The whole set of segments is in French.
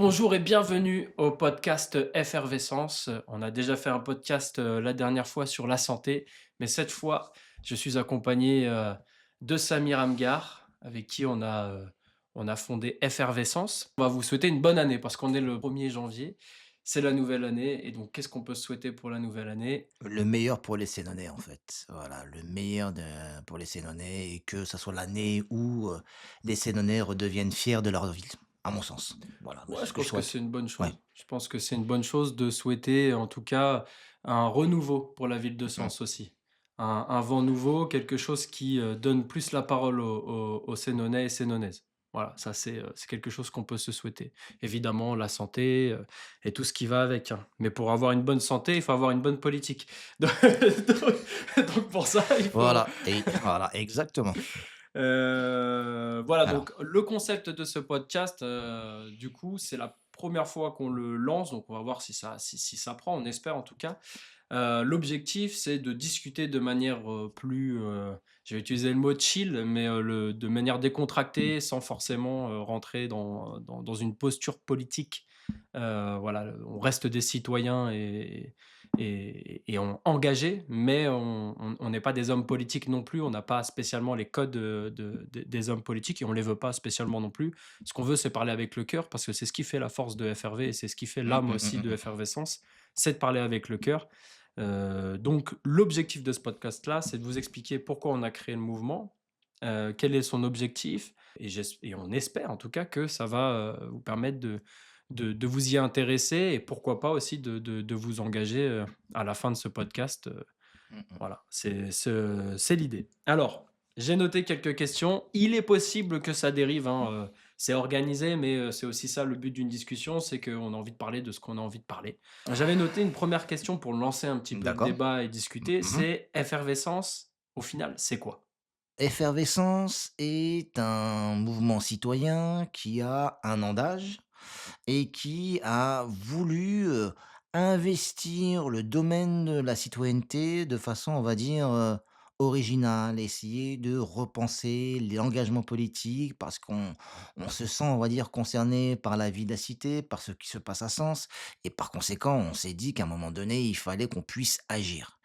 Bonjour et bienvenue au podcast Effervescence. On a déjà fait un podcast la dernière fois sur la santé, mais cette fois, je suis accompagné de Samir Amgar, avec qui on a fondé Effervescence. On va vous souhaiter une bonne année parce qu'on est le 1er janvier, c'est la nouvelle année. Et donc, qu'est-ce qu'on peut se souhaiter pour la nouvelle année? Le meilleur pour les Sénonais, en fait. Voilà, le meilleur pour les Sénonais et que ça soit l'année où, les Sénonais redeviennent fiers de leur ville, à mon sens. Voilà, moi, Ouais, c'est je ce que je pense que souhaite. c'est une bonne Ouais. chose. Je pense que c'est une bonne chose de souhaiter, en tout cas, un renouveau pour la ville de Mmh. Sens aussi. Un vent nouveau, quelque chose qui donne plus la parole aux Sénonais et Sénonaises. Voilà, ça c'est quelque chose qu'on peut se souhaiter. Évidemment, la santé et tout ce qui va avec, hein. Mais pour avoir une bonne santé, il faut avoir une bonne politique. Donc pour ça, il faut. Voilà et voilà, exactement. Voilà, Alors donc le concept de ce podcast, du coup, c'est la première fois qu'on le lance, donc on va voir si ça prend, on espère en tout cas. L'objectif, c'est de discuter de manière, plus, je vais utiliser le mot chill, mais, de manière décontractée, sans forcément, rentrer dans une posture politique. Voilà, on reste des citoyens et engagés, mais on n'est pas des hommes politiques non plus. On n'a pas spécialement les codes, des hommes politiques et on les veut pas spécialement non plus. Ce qu'on veut, c'est parler avec le cœur parce que c'est ce qui fait la force de FRV et c'est ce qui fait mmh, l'âme mmh, mmh, aussi mmh, de mmh. Effervescence, c'est de parler avec le cœur. Donc l'objectif de ce podcast-là, c'est de vous expliquer pourquoi on a créé le mouvement, quel est son objectif et on espère en tout cas que ça va, vous permettre de vous y intéresser et pourquoi pas aussi de vous engager, à la fin de ce podcast, Mmh mh. voilà, c'est l'idée. Alors, j'ai noté quelques questions. Il est possible que ça dérive, hein, c'est organisé, mais c'est aussi ça le but d'une discussion, c'est qu'on a envie de parler de ce qu'on a envie de parler. J'avais noté une première question pour lancer un petit peu le D'accord. débat et discuter, Mmh mh. c'est effervescence, au final, c'est quoi? Effervescence est un mouvement citoyen qui a un an d'âge et qui a voulu, investir le domaine de la citoyenneté de façon, on va dire, originale. Essayer de repenser l'engagement politique parce qu'on se sent, on va dire, concerné par la vie de la cité, par ce qui se passe à Sens et par conséquent, on s'est dit qu'à un moment donné, il fallait qu'on puisse agir.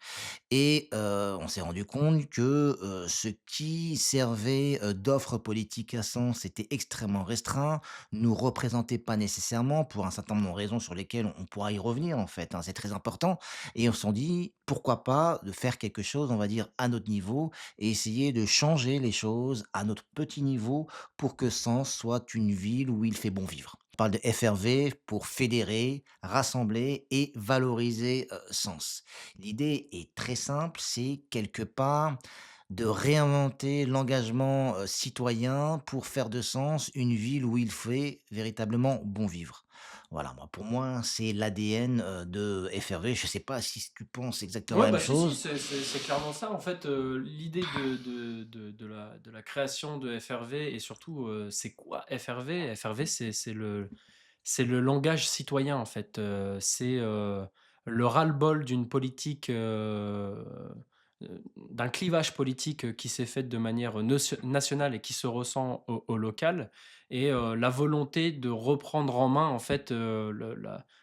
Et on s'est rendu compte que, ce qui servait, d'offre politique à Sens était extrêmement restreint, nous représentait pas nécessairement pour un certain nombre de raisons sur lesquelles on pourra y revenir en fait, hein, c'est très important et on s'en dit: «Pourquoi pas de faire quelque chose, on va dire, à notre niveau et essayer de changer les choses à notre petit niveau pour que Sens soit une ville où il fait bon vivre». On parle de FRV pour fédérer, rassembler et valoriser, Sens. L'idée est très simple, c'est quelque part de réinventer l'engagement, citoyen pour faire de Sens une ville où il fait véritablement bon vivre. Voilà, moi, pour moi, c'est l'ADN, de FRV. Je ne sais pas si tu penses exactement Ouais, la même bah, si, chose? c'est clairement ça. En fait, l'idée de la création de FRV et surtout, c'est quoi FRV? FRV, c'est le langage citoyen, en fait, c'est, le ras-le-bol d'une politique, d'un clivage politique, qui s'est fait de manière nationale et qui se ressent au local et la volonté de reprendre en main, en fait,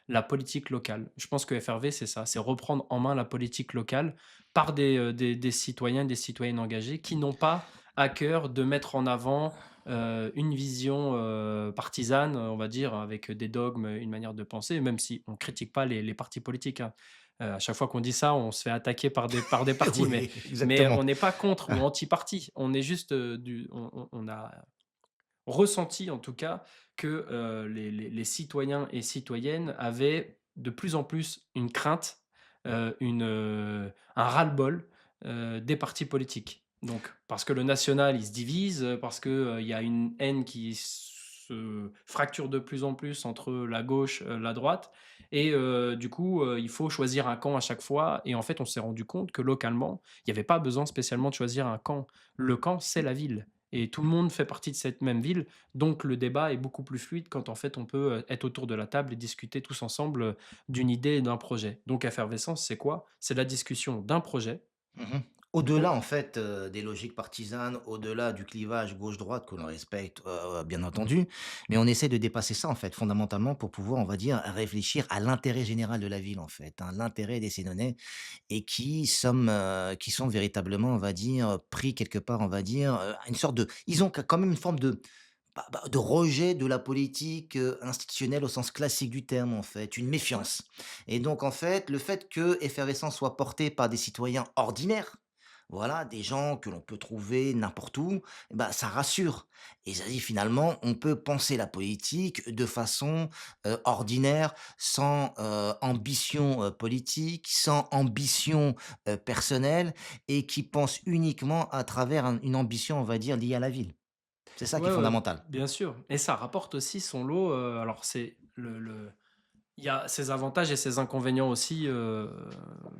la politique locale. Je pense que FRV, c'est ça, c'est reprendre en main la politique locale par des citoyens, des citoyennes engagés qui n'ont pas à cœur de mettre en avant, une vision, partisane, on va dire, avec des dogmes, une manière de penser, même si on critique pas les partis politiques, hein. À chaque fois qu'on dit ça, on se fait attaquer par des partis, mais Oui, mais exactement. on n'est pas contre ou Ah. anti-parti. On est juste, on a ressenti en tout cas que, les citoyens et citoyennes avaient de plus en plus une crainte, un ras-le-bol, des partis politiques. Donc parce que le national, il se divise, parce que, il y a une haine qui se fracture de plus en plus entre la gauche, la droite et du coup, il faut choisir un camp à chaque fois et en fait, on s'est rendu compte que localement, il y avait pas besoin spécialement de choisir un camp. Le camp, c'est la ville et tout le monde fait partie de cette même ville, donc le débat est beaucoup plus fluide quand en fait on peut, être autour de la table et discuter tous ensemble, d'une idée et d'un projet. Donc effervescence, c'est quoi? C'est la discussion d'un projet Mmh. Au-delà, Donc en fait, des logiques partisanes, au-delà du clivage gauche-droite que l'on respecte, bien entendu, mais on essaie de dépasser ça, en fait, fondamentalement pour pouvoir, on va dire, réfléchir à l'intérêt général de la ville, en fait, hein, l'intérêt des Sénonais et qui sont véritablement, on va dire, pris quelque part, on va dire, une sorte de ils ont quand même une forme de de rejet de la politique, institutionnelle au sens classique du terme, en fait, une ouais, méfiance et donc en fait, le fait que Effervescence soit porté par des citoyens ordinaires, voilà, des gens que l'on peut trouver n'importe où, bah, ça rassure et ça dit finalement, on peut penser la politique de façon, ordinaire, sans, ambition, politique, sans ambition, personnelle et qui pense uniquement à travers une ambition, on va dire, liée à la ville. C'est ça qui est ouais, ouais, fondamental. bien sûr et ça rapporte aussi son lot, alors c'est il y a ses avantages et ses inconvénients aussi,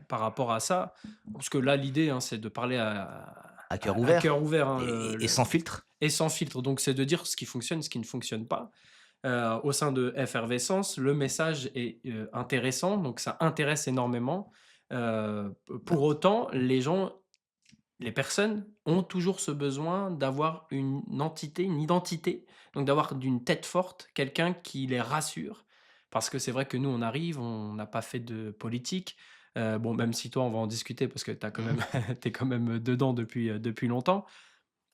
par rapport à ça. Parce que là, l'idée, hein, c'est de parler À cœur à ouvert cœur ouvert, hein, et sans filtre. et sans filtre. Donc c'est de dire ce qui fonctionne, ce qui ne fonctionne pas. Au sein de Effervescence, le message est, intéressant, donc ça intéresse énormément. Pour autant, les personnes ont toujours ce besoin d'avoir une entité, une identité, donc d'avoir d'une tête forte, quelqu'un qui les rassure. Parce que c'est vrai que nous, on arrive, on n'a pas fait de politique. Bon, même si toi, on va en discuter parce que tu quand Mmh même mh. tu quand même dedans depuis longtemps.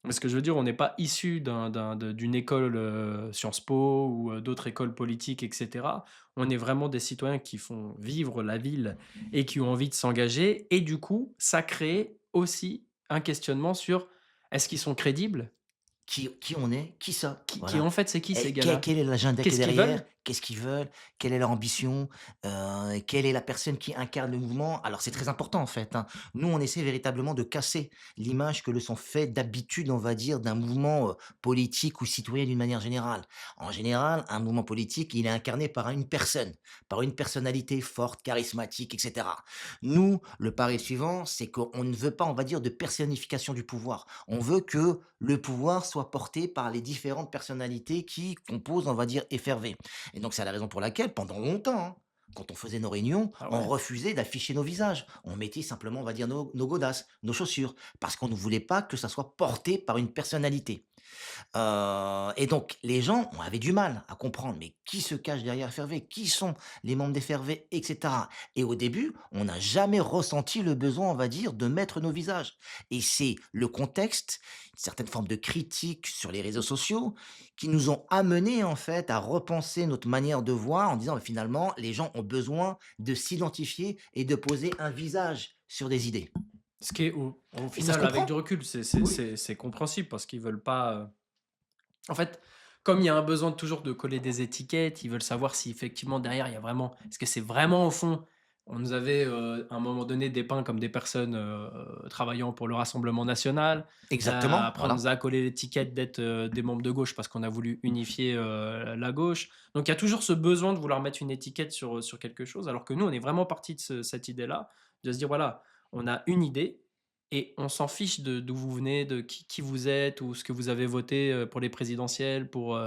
Mais ce que je veux dire, on n'est pas issu d'une école, Sciences Po ou, d'autres écoles politiques et cetera. On est vraiment des citoyens qui font vivre la ville et qui ont envie de s'engager et du coup, ça crée aussi un questionnement sur: «Est-ce qu'ils sont crédibles?» Qui on est? Qui ça? Qui Voilà en fait, c'est qui ces et gars-là? quel est l'agenda qui est Qu'est-ce qu'ils derrière? veulent? Qu'est-ce qu'ils veulent? Quelle est leur ambition? Quelle est la personne qui incarne le mouvement? Alors c'est très important en fait, hein. Nous, on essaie véritablement de casser l'image que le sont fait d'habitude, on va dire, d'un mouvement, politique ou citoyen d'une manière générale. En général, un mouvement politique, il est incarné par une personne, par une personnalité forte, charismatique et cetera. Nous, le pari suivant, c'est qu'on ne veut pas, on va dire, de personnification du pouvoir. On veut que le pouvoir soit porté par les différentes personnalités qui composent, on va dire, FRV. Et donc, c'est la raison pour laquelle, pendant longtemps, hein, quand on faisait nos réunions, Ah on ouais. refusait d'afficher nos visages. On mettait simplement, on va dire, nos godasses, nos chaussures, parce qu'on ne voulait pas que ça soit porté par une personnalité. Et donc les gens avaient du mal à comprendre, mais qui se cache derrière FRV? Qui sont les membres d'FRV? Et cetera. Et au début, on n'a jamais ressenti le besoin, on va dire, de mettre nos visages. Et c'est le contexte, une certaine forme de critique sur les réseaux sociaux, qui nous ont amenés, en fait, à repenser notre manière de voir en disant: «Bah, finalement, les gens ont besoin de s'identifier et de poser un visage sur des idées». Ce qui est au Et ça se final, avec du comprend. recul, Oui. c'est compréhensible parce qu'ils veulent pas, en fait, comme il y a un besoin toujours de coller des étiquettes, ils veulent savoir si effectivement derrière il y a vraiment est-ce que c'est vraiment au fond on nous avait, à un moment donné dépeint comme des personnes, travaillant pour le Rassemblement national. Exactement, Après on nous voilà. a collé l'étiquette d'être, des membres de gauche parce qu'on a voulu unifier, la gauche. Donc il y a toujours ce besoin de vouloir mettre une étiquette sur quelque chose alors que nous on est vraiment parti de cette idée-là, de se dire: «Voilà, on a une idée et on s'en fiche de d'où vous venez, de qui vous êtes ou ce que vous avez voté, pour les présidentielles, pour,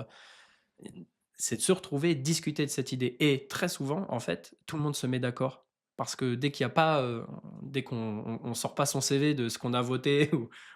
c'est de se retrouver, discuter de cette idée et très souvent, en fait, tout le monde se met d'accord. Parce que dès qu'il y a pas, dès qu'on on sort pas son CV de ce qu'on a voté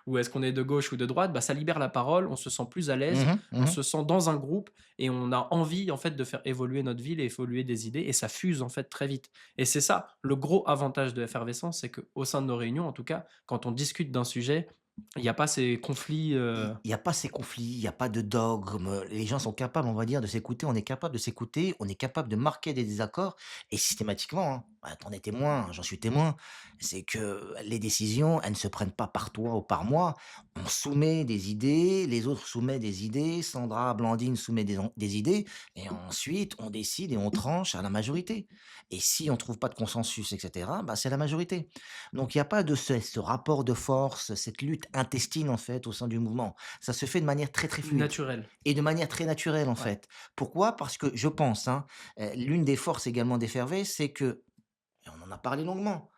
ou est-ce qu'on est de gauche ou de droite, bah, ça libère la parole, on se sent plus à Mmh l'aise, mh. on Mmh. se sent dans un groupe et on a envie, en fait, de faire évoluer notre ville et évoluer des idées et ça fuse, en fait, très vite. Et c'est ça, le gros avantage de Effervescence, c'est qu'au sein de nos réunions, en tout cas, quand on discute d'un sujet, il y a pas ces conflits, Il y a pas ces conflits, il y a pas de dogme, les gens sont capables, on va dire, de s'écouter, on est capable de s'écouter, on est capable de marquer des désaccords et systématiquement, hein, bah, tu en es témoin, j'en suis témoin, c'est que les décisions, elles ne se prennent pas par toi ou par moi. On soumet des idées, les autres soumettent des idées, Sandra, Blandine soumet des idées et ensuite on décide et on tranche à la majorité et si on trouve pas de consensus et cetera, bah, c'est la majorité. Donc il y a pas de ce rapport de force, cette lutte intestine, en fait, au sein du mouvement. Ça se fait de manière très, très fluide naturels. et de manière très naturelle, en Ouais. fait. Pourquoi? Parce que je pense, hein, l'une des forces également d'Effervescence, c'est que et on en a parlé longuement,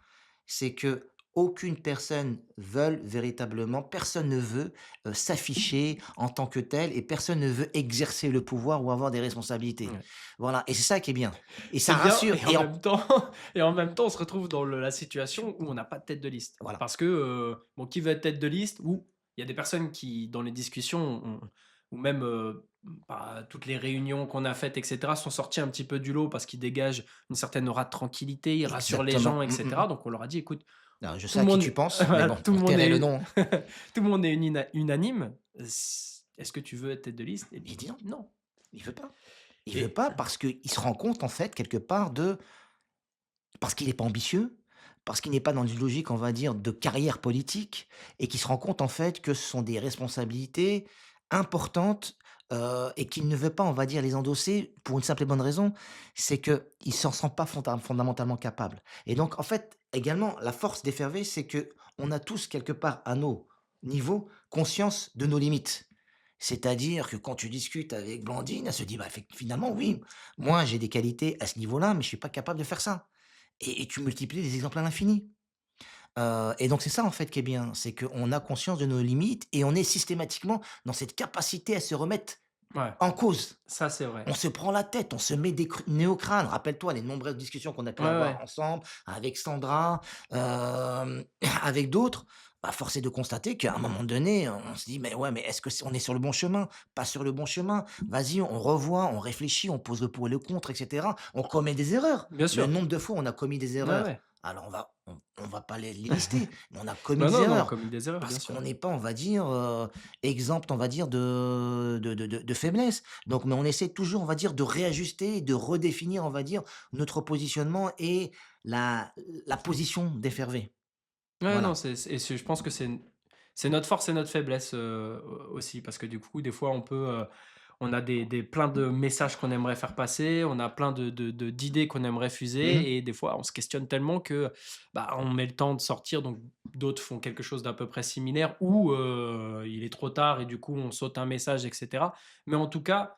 c'est que aucune personne veut véritablement personne ne veut, s'afficher en tant que tel et personne ne veut exercer le pouvoir ou avoir des responsabilités. Ouais. Voilà et c'est ça qui est bien et C'est ça bien rassure et en et en même temps on se retrouve dans la situation où on n'a pas de tête de liste. voilà, Parce que, bon, qui veut être tête de liste ou il y a des personnes qui, dans les discussions, ou même, bah, toutes les réunions qu'on a faites et cetera, sont sortis un petit peu du lot parce qu'ils dégagent une certaine aura de tranquillité, ils rassurent les exactement. gens et cetera. Donc on leur a dit: «Écoute, Alors je tout sais le à qui monde tu penses, mais voilà, bon, pour tairai le nom, hein. tout le monde est unanime. Est-ce que tu veux être tête de liste?» Et lui Il il dit: dit: «Non, «Non». il veut pas». Il veut Et pas parce qu'il se rend compte en fait quelque part de parce qu'il est pas ambitieux, parce qu'il n'est pas dans une logique, on va dire, de carrière politique et qu'il se rend compte en fait que ce sont des responsabilités importantes, et qu'il ne veut pas, on va dire, les endosser pour une simple et bonne raison, c'est qu'il s'en sent pas fondamentalement capable et donc en fait, également, la force d'FRV, c'est que on a tous quelque part à nos niveaux, conscience de nos limites. C'est-à-dire que quand tu discutes avec Blandine, elle se dit: «Bah, finalement, oui, moi j'ai des qualités à ce niveau-là, mais je suis pas capable de faire ça». Et tu multiplies les exemples à l'infini. Et donc c'est ça en fait qui est bien, c'est qu'on a conscience de nos limites et on est systématiquement dans cette capacité à se remettre ouais, en cause. ça c'est vrai. On se prend la tête, on se met des nez au crâne. Rappelle-toi les nombreuses discussions qu'on a pu Ouais, avoir ouais. ensemble, avec Sandra, avec d'autres. Bah, force est de constater qu'à un moment donné, on se dit: «Mais ouais, mais est-ce que on est sur le bon chemin? Pas sur le bon chemin? Vas-y, on revoit, on réfléchit, on pose le pour et le contre et cetera». On commet des erreurs. Bien Le sûr. nombre de fois où on a commis des Ouais, erreurs, ouais. alors on va pas les lister, mais on a commis Non, des non, non, on a erreurs commis des erreurs, bien parce qu'on sûr. n'est pas, on va dire, exempt, on va dire, de faiblesse. Donc, mais on essaie toujours, on va dire, de réajuster, de redéfinir, on va dire, notre positionnement et la la position d'FRV. Ouais, non, Voilà. je pense que c'est notre force et notre faiblesse, aussi parce que du coup, des fois, on a des plein de messages qu'on aimerait faire passer, on a plein d'idées qu'on aimerait Mmh mh. fuser et des fois, on se questionne tellement que, bah, on met le temps de sortir donc d'autres font quelque chose d'à peu près similaire ou, il est trop tard et du coup, on saute un message et cetera. Mais en tout cas,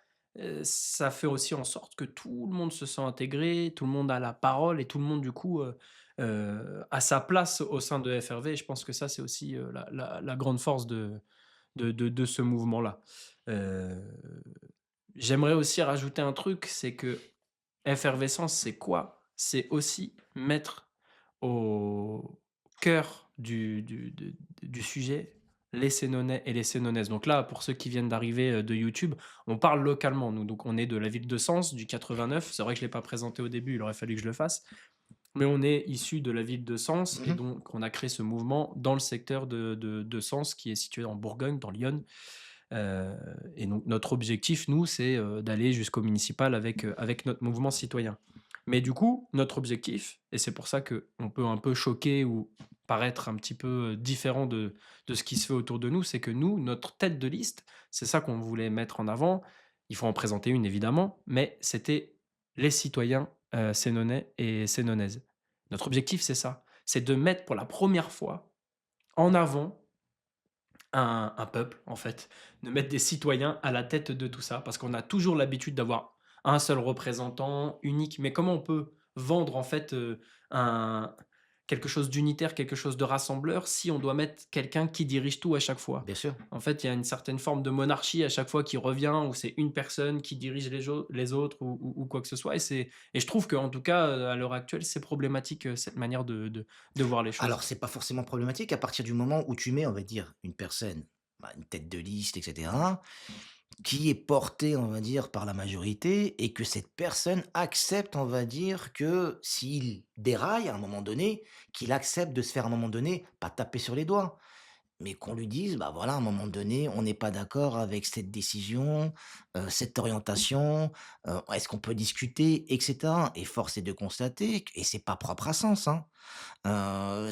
ça fait aussi en sorte que tout le monde se sent intégré, tout le monde a la parole et tout le monde du coup, a sa place au sein de FRV et je pense que ça, c'est aussi, la grande force de ce mouvement-là. Heu, J'aimerais aussi rajouter un truc, c'est que effervescence, c'est quoi? C'est aussi mettre au cœur du sujet les Sénonais et les Sénonaises. Donc là, pour ceux qui viennent d'arriver, de YouTube, on parle localement nous, donc on est de la ville de Sens, du 89. C'est vrai que je ne l'ai pas présenté au début, il aurait fallu que je le fasse. Mais on est issu de la ville de Sens Mmh et mh. donc on a créé ce mouvement dans le secteur de Sens qui est situé en Bourgogne, dans l'Yonne. Heu et donc notre objectif, nous, c'est, d'aller jusqu'au municipal avec notre mouvement citoyen. Mais du coup, notre objectif et c'est pour ça qu'on peut un peu choquer ou paraître un petit peu, différent de ce qui se fait autour de nous, c'est que nous, notre tête de liste, c'est ça qu'on voulait mettre en avant. Il faut en présenter une évidemment, mais c'était les citoyens, sénonnais et sénonnaises. Notre objectif, c'est ça, c'est de mettre pour la première fois en avant un peuple, en fait, de mettre des citoyens à la tête de tout ça. Parce qu'on a toujours l'habitude d'avoir un seul représentant unique. Mais comment on peut vendre, en fait, un quelque chose d'unitaire, quelque chose de rassembleur, si on doit mettre quelqu'un qui dirige tout à chaque fois? Bien sûr. En fait, il y a une certaine forme de monarchie à chaque fois qui revient, où c'est une personne qui dirige les autres ou quoi que ce soit et je trouve qu'en tout cas, à l'heure actuelle, c'est problématique, cette manière de voir les Alors choses. c'est pas forcément problématique à partir du moment où tu mets, on va dire, une personne, bah, une tête de liste et cetera, qui est portée, on va dire, par la majorité et que cette personne accepte, on va dire, que s'il déraille à un moment donné, qu'il accepte de se faire à un moment donné, pas taper sur les doigts, mais qu'on lui dise: «Bah, voilà, à un moment donné, on n'est pas d'accord avec cette décision, cette orientation, est-ce qu'on peut discuter?» et cetera et force est de constater et c'est pas propre à Sens, hein.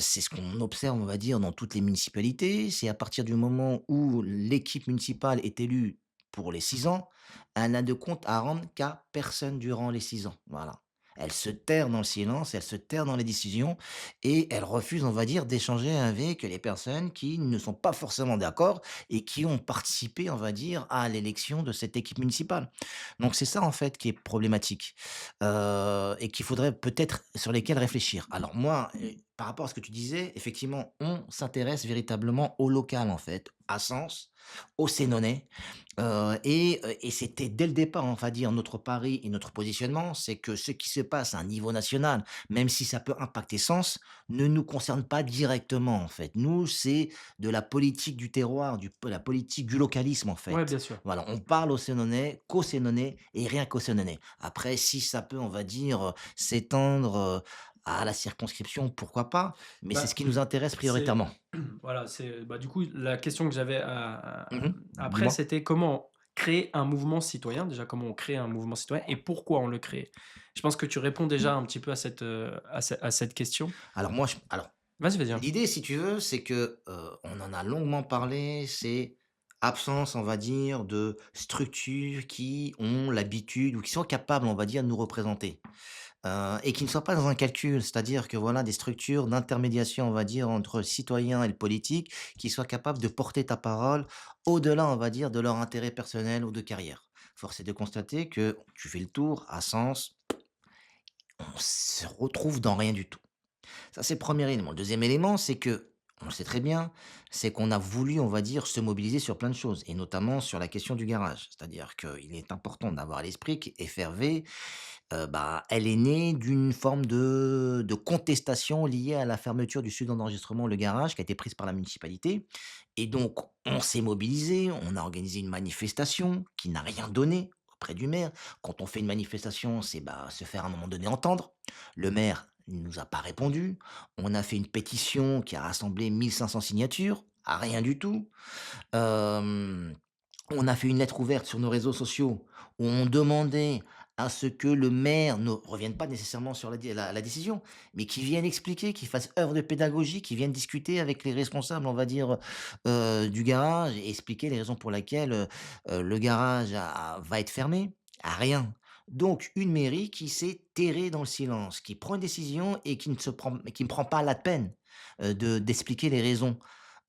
C'est ce qu'on observe, on va dire, dans toutes les municipalités. C'est à partir du moment où l'équipe municipale est élue pour les 6 ans, elle n'a de compte à rendre qu'à personne durant les 6 ans. Voilà. Elle se terre dans le silence, elle se terre dans les décisions et elle refuse, on va dire, d'échanger avec les personnes qui ne sont pas forcément d'accord et qui ont participé, on va dire, à l'élection de cette équipe municipale. Donc c'est ça, en fait, qui est problématique et qu'il faudrait peut-être sur lesquels réfléchir. Alors moi, par rapport à ce que tu disais, effectivement, on s'intéresse véritablement au local, en fait, à Sens, aux Sénonais, et c'était dès le départ, on va dire, notre pari et notre positionnement, c'est que ce qui se passe à un niveau national, même si ça peut impacter Sens, ne nous concerne pas directement, en fait. Nous, c'est de la politique du terroir, la politique du localisme, en Ouais, fait. bien sûr. Voilà, on parle aux Sénonais, qu'aux Sénonais et rien qu'aux Sénonais. Après, si ça peut, on va dire, s'étendre, à la circonscription, pourquoi pas? Mais c'est ce Bah, qui nous intéresse c'est prioritairement. voilà, bah, du coup, la question que j'avais Mmh mh. après, Dis-moi? c'était comment créer un mouvement citoyen? Déjà, comment on crée un mouvement citoyen et pourquoi on le crée? Je pense que tu réponds déjà un petit peu à cette question. Alors, Vas-y, vas-y, hein. l'idée, si tu veux, c'est que, on en a longuement parlé, c'est absence, on va dire, de structures qui ont l'habitude ou qui sont capables, on va dire, de nous représenter. Et qui ne soient pas dans un calcul. C'est-à-dire que voilà, des structures d'intermédiation, on va dire, entre le citoyen et le politique, qui soient capables de porter ta parole au-delà, on va dire, de leur intérêt personnel ou de carrière. Force est de constater que tu fais le tour, à Sens, on se retrouve dans rien du tout. Ça, c'est le premier élément. Le deuxième élément, c'est que, on le sait très bien, c'est qu'on a voulu, on va dire, se mobiliser sur plein de choses, et notamment sur la question du garage. C'est-à-dire qu'il est important d'avoir à l'esprit qu'FRV, bah, elle est née d'une forme de contestation liée à la fermeture du studio d'enregistrement Le Garage, qui a été prise par la municipalité, et donc on s'est mobilisé, on a organisé une manifestation qui n'a rien donné auprès du maire. Quand on fait une manifestation, c'est, bah, se faire à un moment donné entendre. Le maire ne nous a pas répondu. On a fait une pétition qui a rassemblé 1 500 signatures, à rien du tout. Hem On a fait une lettre ouverte sur nos réseaux sociaux où on demandait à ce que le maire ne revienne pas nécessairement sur la décision, mais qu'il vienne expliquer, qu'il fasse œuvre de pédagogie, qu'il vienne discuter avec les responsables, on va dire, du garage, et expliquer les raisons pour lesquelles, le garage va être fermé. Rien. Donc une mairie qui s'est terrée dans le silence, qui prend une décision et qui ne prend pas la peine, d'expliquer les raisons,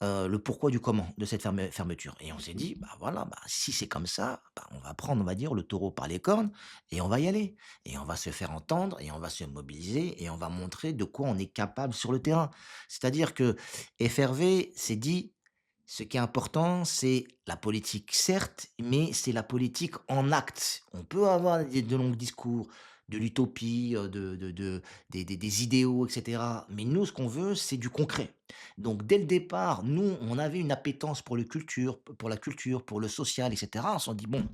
le pourquoi du comment de cette fermeture, et on s'est dit: «Bah, voilà, bah, si c'est comme ça, bah, on va prendre, on va dire, le taureau par les cornes et on va y aller, et on va se faire entendre et on va se mobiliser et on va montrer de quoi on est capable sur le terrain». C'est-à-dire que FRV s'est dit: «Ce qui est important, c'est la politique certes, mais c'est la politique en actes». On peut avoir de longs discours, de l'utopie, des idéaux et cetera, mais nous, ce qu'on veut, c'est du concret. Donc dès le départ, nous, on avait une appétence pour la culture, pour le social, et cetera. On s'est dit: «Bon,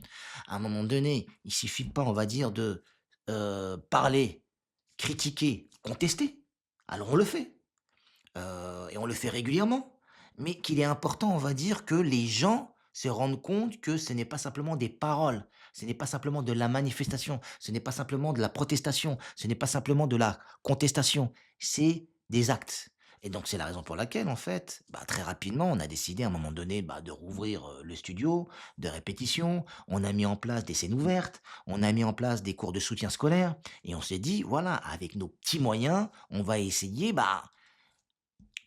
à un moment donné, il suffit pas, on va dire, de, parler, critiquer, contester». Alors on le fait, et on le fait régulièrement, mais qu'il est important, on va dire, que les gens se rendent compte que ce n'est pas simplement des paroles, ce n'est pas simplement de la manifestation, ce n'est pas simplement de la protestation, ce n'est pas simplement de la contestation, c'est des actes. Et donc c'est la raison pour laquelle, en fait, bah, très rapidement, on a décidé à un moment donné, bah, de rouvrir, le studio de répétition. On a mis en place des scènes ouvertes, on a mis en place des cours de soutien scolaire, et on s'est dit: «Voilà, avec nos petits moyens, on va essayer, bah,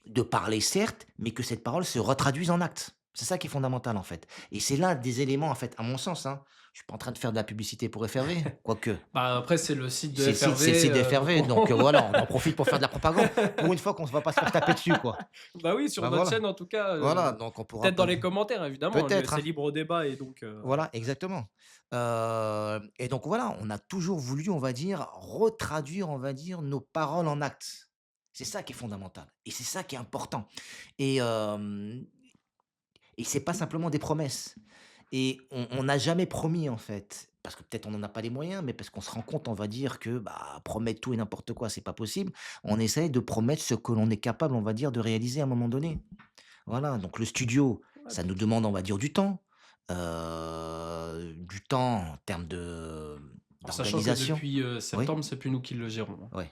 de parler certes, mais que cette parole se retraduise en actes». C'est ça qui est fondamental, en fait, et c'est l'un des éléments, en fait, à mon sens, hein. Je suis pas en train de faire de la publicité pour FRV, quoique. Bah, après, c'est le site de C'est le FRV, site de donc FRV, on donc voilà, on en profite pour faire de la propagande. Pour une fois qu'on ne va pas se faire taper dessus, quoi. bah, oui, sur Bah, notre voilà. chaîne, en tout cas, Voilà, donc on pourra peut-être dans pas les commentaires, évidemment, peut-être, c'est hein. libre au débat et donc Voilà, exactement. Et donc voilà, on a toujours voulu, on va dire, retraduire, on va dire, nos paroles en actes. C'est ça qui est fondamental et c'est ça qui est important, et c'est pas simplement des promesses, et on n'a jamais promis, en fait, parce que peut-être on n'en a pas les moyens, mais parce qu'on se rend compte, on va dire, que, bah, promettre tout et n'importe quoi, c'est pas possible. On essaye de promettre ce que l'on est capable, on va dire, de réaliser à un moment donné. Voilà, donc le studio, ouais, ça nous demande, on va dire, du temps en termes en sachant que d'organisation. depuis, Oui, septembre, c'est plus nous qui le gérons, hein. ouais,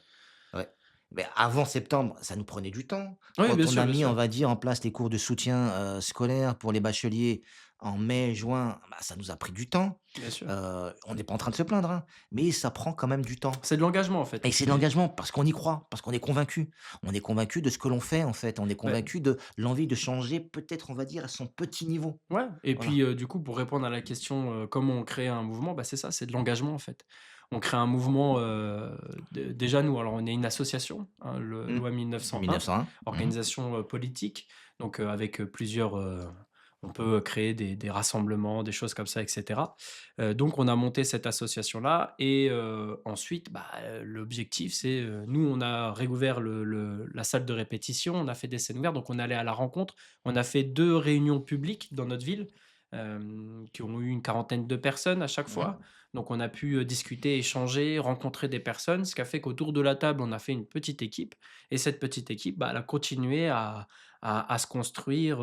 ouais. Mais avant septembre, ça nous prenait du temps. Oui, bien Quand on sûr, a bien mis, on sûr, va dire, en place les cours de soutien, scolaire pour les bacheliers en mai, juin, bah, ça nous a pris du temps. bien sûr. On n'est pas en train de se plaindre, hein, mais ça prend quand même du temps. C'est de l'engagement, en Et fait. c'est de l'engagement parce qu'on y croit, parce qu'on est convaincu. On est convaincu de ce que l'on fait, en fait. On est Beh, convaincu de l'envie de changer, peut-être, on va dire, à son petit niveau. ouais et Voilà. puis, du coup, pour répondre à la question, comment on crée un mouvement, bah, c'est ça, c'est de l'engagement, en fait. on crée un mouvement, déjà nous, alors on est une association, hein, le Mmh. loi 1901, 1901. Mmh. organisation, politique, donc avec, plusieurs, on peut créer des rassemblements, des choses comme ça et cetera. Donc on a monté cette association-là et ensuite, bah, l'objectif c'est, nous on a réouvert la salle de répétition, on a fait des scènes ouvertes, donc on est allé à la rencontre. On a fait 2 réunions publiques dans notre ville, qui ont eu une quarantaine de personnes à chaque Mmh. fois. Donc on a pu, discuter, échanger, rencontrer des personnes, ce qui a fait qu'autour de la table, on a fait une petite équipe et cette petite équipe, bah, elle a continué à se construire,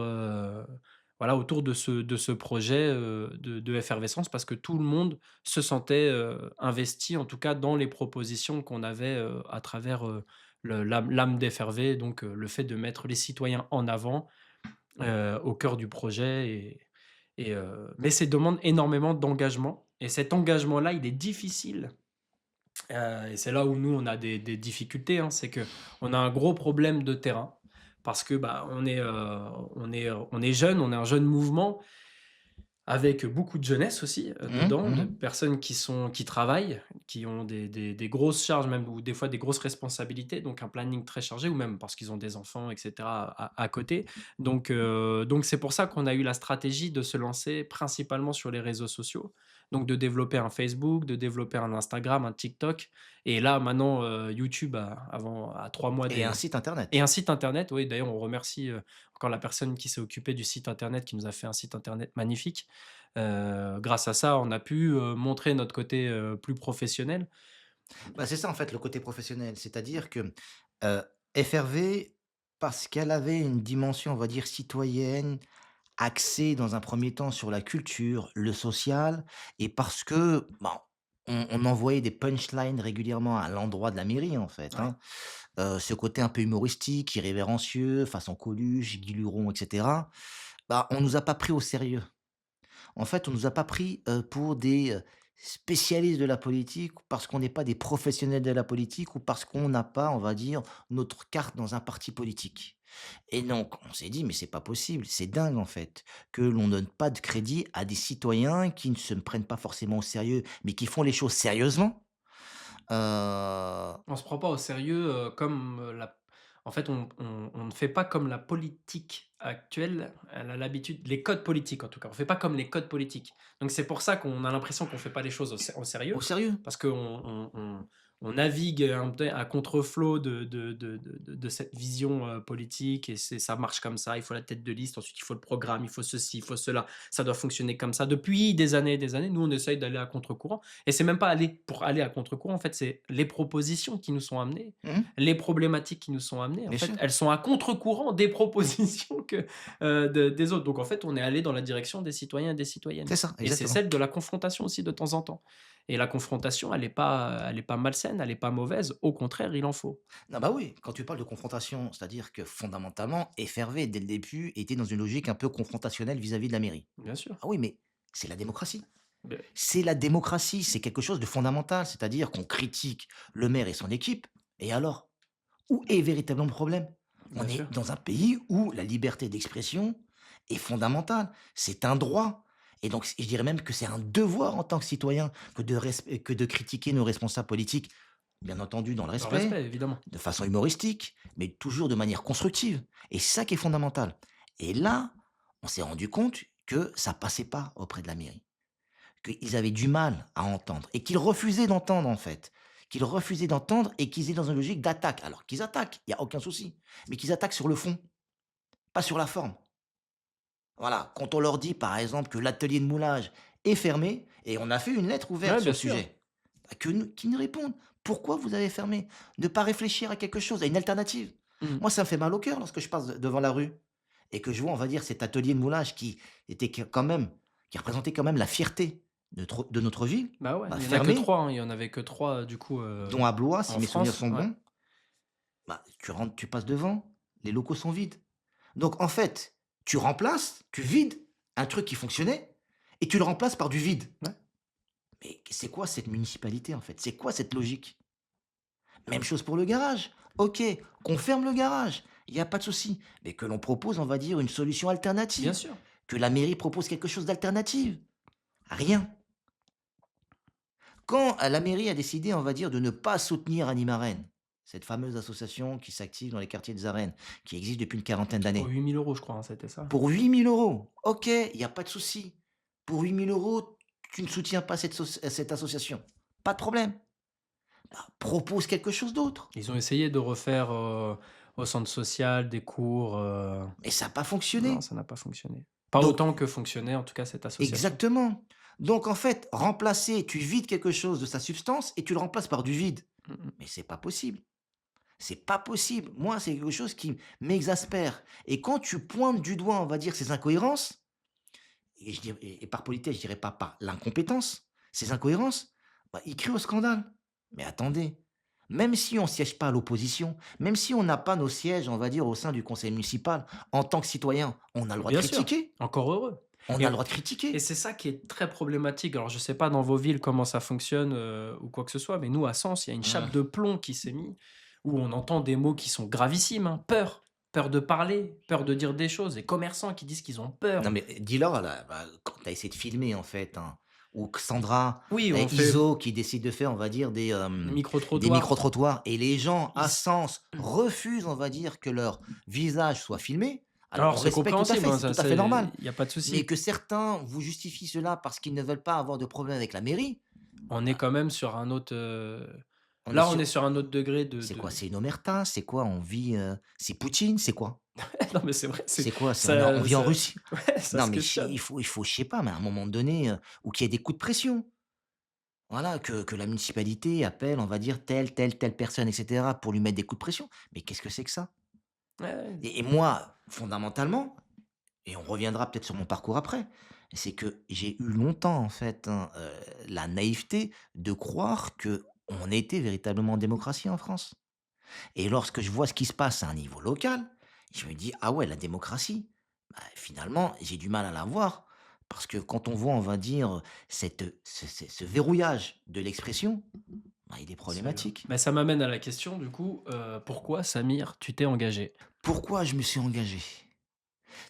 voilà, autour de ce projet, de effervescence parce que tout le monde se sentait, investi, en tout cas dans les propositions qu'on avait, à travers, l'âme d'Effervé, donc le fait de mettre les citoyens en avant, au cœur du projet mais ça demande énormément d'engagement et cet engagement-là, il est difficile, et c'est là où nous, on a des difficultés, hein. C'est qu'on a un gros problème de terrain parce que, bah, on est jeunes, on est un jeune mouvement avec beaucoup de jeunesse aussi, Mmh. dedans, de Mmh. personnes qui travaillent, qui ont des grosses charges même ou des fois des grosses responsabilités, donc un planning très chargé ou même parce qu'ils ont des enfants et cetera à côté. Donc c'est pour ça qu'on a eu la stratégie de se lancer principalement sur les réseaux sociaux, donc de développer un Facebook, de développer un Instagram, un TikTok et là maintenant, YouTube avant à 3 mois Et un des site et internet. un site internet, oui, d'ailleurs, on remercie, encore la personne qui s'est occupée du site internet, qui nous a fait un site internet magnifique. Grâce à ça, on a pu, montrer notre côté, plus professionnel. Bah, c'est ça en fait le côté professionnel. C'est-à-dire que, heu, FRV, parce qu'elle avait une dimension, on va dire, citoyenne, axée dans un premier temps sur la culture, le social et parce que, bon, on envoyait des punchlines régulièrement à l'endroit de la mairie en fait, Ouais, hein. Ce côté un peu humoristique, irrévérencieux, façon Coluche, Guy Luron et cetera, bah, on nous a pas pris au sérieux. En fait, on nous a pas pris, pour des, spécialistes de la politique, parce qu'on n'est pas des professionnels de la politique ou parce qu'on n'a pas, on va dire, notre carte dans un parti politique. Et donc, on s'est dit: «Mais c'est pas possible, c'est dingue en fait, que l'on donne pas de crédit à des citoyens qui ne se prennent pas forcément au sérieux, mais qui font les choses sérieusement». Heu, on se prend pas au sérieux, comme, la en fait, on ne fait pas comme la politique actuelle, elle a l'habitude les codes politiques en tout cas, on fait pas comme les codes politiques. Donc c'est pour ça qu'on a l'impression qu'on fait pas les choses au au sérieux, sérieux. parce qu'on navigue un peu à contre-flot de cette vision, politique et ça marche comme ça, il faut la tête de liste, ensuite il faut le programme, il faut ceci, il faut cela, ça doit fonctionner comme ça. Depuis des années et des années, nous on essaye d'aller à contre-courant et c'est même pas aller pour aller à contre-courant, en fait, c'est les propositions qui nous sont amenées, Mmh. les problématiques qui nous sont amenées, en Bien fait, sûr. elles sont à contre-courant des propositions des autres. Donc en fait, on est allé dans la direction des citoyens et des citoyennes C'est ça, et c'est exactement. celle de la confrontation aussi de temps en temps et la confrontation, elle est pas malsaine, elle est pas mauvaise, au contraire, il en faut. Non, bah, oui, quand tu parles de confrontation, c'est-à-dire que fondamentalement, FRV, dès le début, était dans une logique un peu confrontationnelle vis-à-vis de la mairie. Bien sûr. Ah oui, mais c'est la démocratie. Beh, C'est la démocratie, c'est quelque chose de fondamental, c'est-à-dire qu'on critique le maire et son équipe, et alors? Où est véritablement le problème? On bien est sûr. dans un pays où la liberté d'expression est fondamentale, c'est un droit et donc je dirais même que c'est un devoir en tant que citoyen que de critiquer nos responsables politiques, bien entendu dans le Dans le respect, respect, évidemment. de façon humoristique, mais toujours de manière constructive et c'est ça qui est fondamental et là, on s'est rendu compte que ça passait pas auprès de la mairie. Qu'ils avaient du mal à entendre et qu'ils refusaient d'entendre, en fait. Qu'ils refusaient d'entendre et qu'ils étaient dans une logique d'attaque. Alors qu'ils attaquent, il y a aucun souci, mais qu'ils attaquent sur le fond, pas sur la forme. Voilà, quand on leur dit, par exemple, que l'atelier de moulage est fermé et on a fait une lettre ouverte Ouais, sur bien le sûr. sujet, bah, qu'ils nous répondent. Pourquoi vous avez fermé? Ne pas réfléchir à quelque chose, à une alternative. Mmh. Moi, ça me fait mal au cœur lorsque je passe devant la rue et que je vois, on va dire, cet atelier de moulage quand même, qui représentait quand même la fierté de notre ville, Bah, ouais, bah, il y en a que fermé. 3, hein, il y en avait que 3 du coup, Dont à Blois, si en mes souvenirs France, sont ouais. bons, bah, tu rentres, tu passes devant, les locaux sont vides. Donc en fait, tu vides un truc qui fonctionnait et tu le remplaces par du vide. Ouais, Mais c'est quoi cette municipalité en fait? C'est quoi cette logique? Même chose pour le garage. OK, qu'on ferme le garage, il y a pas de souci, mais que l'on propose, on va dire, une solution bien alternative, sûr. que la mairie propose quelque chose d'alternative. Rien. Quand, la mairie a décidé, on va dire, de ne pas soutenir Animarène, cette fameuse association qui s'active dans les quartiers des arènes, qui existe depuis une quarantaine Pour d'années. 8 000 € je crois, hein, c'était ça? Pour 8 000 €, OK, il y a pas de souci. Pour 8 000 €, tu ne soutiens pas cette association. Pas de problème. Bah, propose quelque chose d'autre. Ils ont essayé de refaire, au centre social des cours, Mais ça a pas non, fonctionné. ça n'a pas fonctionné. Pas Donc autant que fonctionnait en tout cas cette association. exactement. Donc en fait, remplacer, tu vides quelque chose de sa substance et tu le remplaces par du vide. Mmh mh. Mais c'est pas possible. C'est pas possible. Moi, c'est quelque chose qui m'exaspère. Et quand tu pointes du doigt, on va dire, ces incohérences, et je dirais et par politesse, je dirais pas par l'incompétence, ces incohérences, bah, ils crient au scandale. Mais attendez, même si on siège pas à l'opposition, même si on n'a pas nos sièges, on va dire, au sein du conseil municipal, en tant que citoyen, on a le droit de Bien sûr, critiquer. encore heureux On a et le droit de et critiquer. c'est ça qui est très problématique. Alors je sais pas dans vos villes comment ça fonctionne, ou quoi que ce soit, mais nous à Sens, il y a une chape Mmh. de plomb qui s'est mis, où on entend des mots qui sont gravissimes, hein. Peur, peur de parler, peur de dire des choses, les commerçants qui disent qu'ils ont Non peur. mais dis-leur là, bah, quand tu as essayé de filmer en fait, hein, ou que Sandra Oui, et on fait Iso qui décident de faire, on va dire, des micro-trottoirs, micro-trottoirs et les gens à ils Sens refusent, on va dire, que leur visage soit filmé. Alors on alors c'est respecte tout à compréhensible, fait, hein, c'est ça tout à fait c'est normal. il y a pas de Mais souci. que certains vous justifient cela parce qu'ils ne veulent pas avoir de problème avec la mairie, On est bah, quand même sur un autre, on est là on est sur sur un autre degré c'est quoi? de C'est une omerta? C'est quoi? On vit, c'est Poutine? C'est quoi? non mais c'est vrai, c'est C'est quoi? C'est on ça vit en ça Russie? ouais, ça Non se mais questionne. il faut je sais pas, mais à un moment donné, ou qu'il y ait des coups de pression. Voilà, que la municipalité appelle, on va dire, telle personne et cetera pour lui mettre des coups de pression. Mais qu'est-ce que c'est que ça? Ouais, ouais. Et moi, fondamentalement, et on reviendra peut-être sur mon parcours après, c'est que j'ai eu longtemps en fait, hein, la naïveté de croire qu'on était véritablement en démocratie en France. Et lorsque je vois ce qui se passe à un niveau local, je me dis: «Ah ouais, la démocratie, bah, finalement, j'ai du mal à la voir». Parce que quand on voit, on va dire, ce verrouillage de l'expression, bah, il est C'est problématique. bah, ça m'amène à la question du coup, pourquoi Samir, tu t'es engagé? Pourquoi je me suis engagé?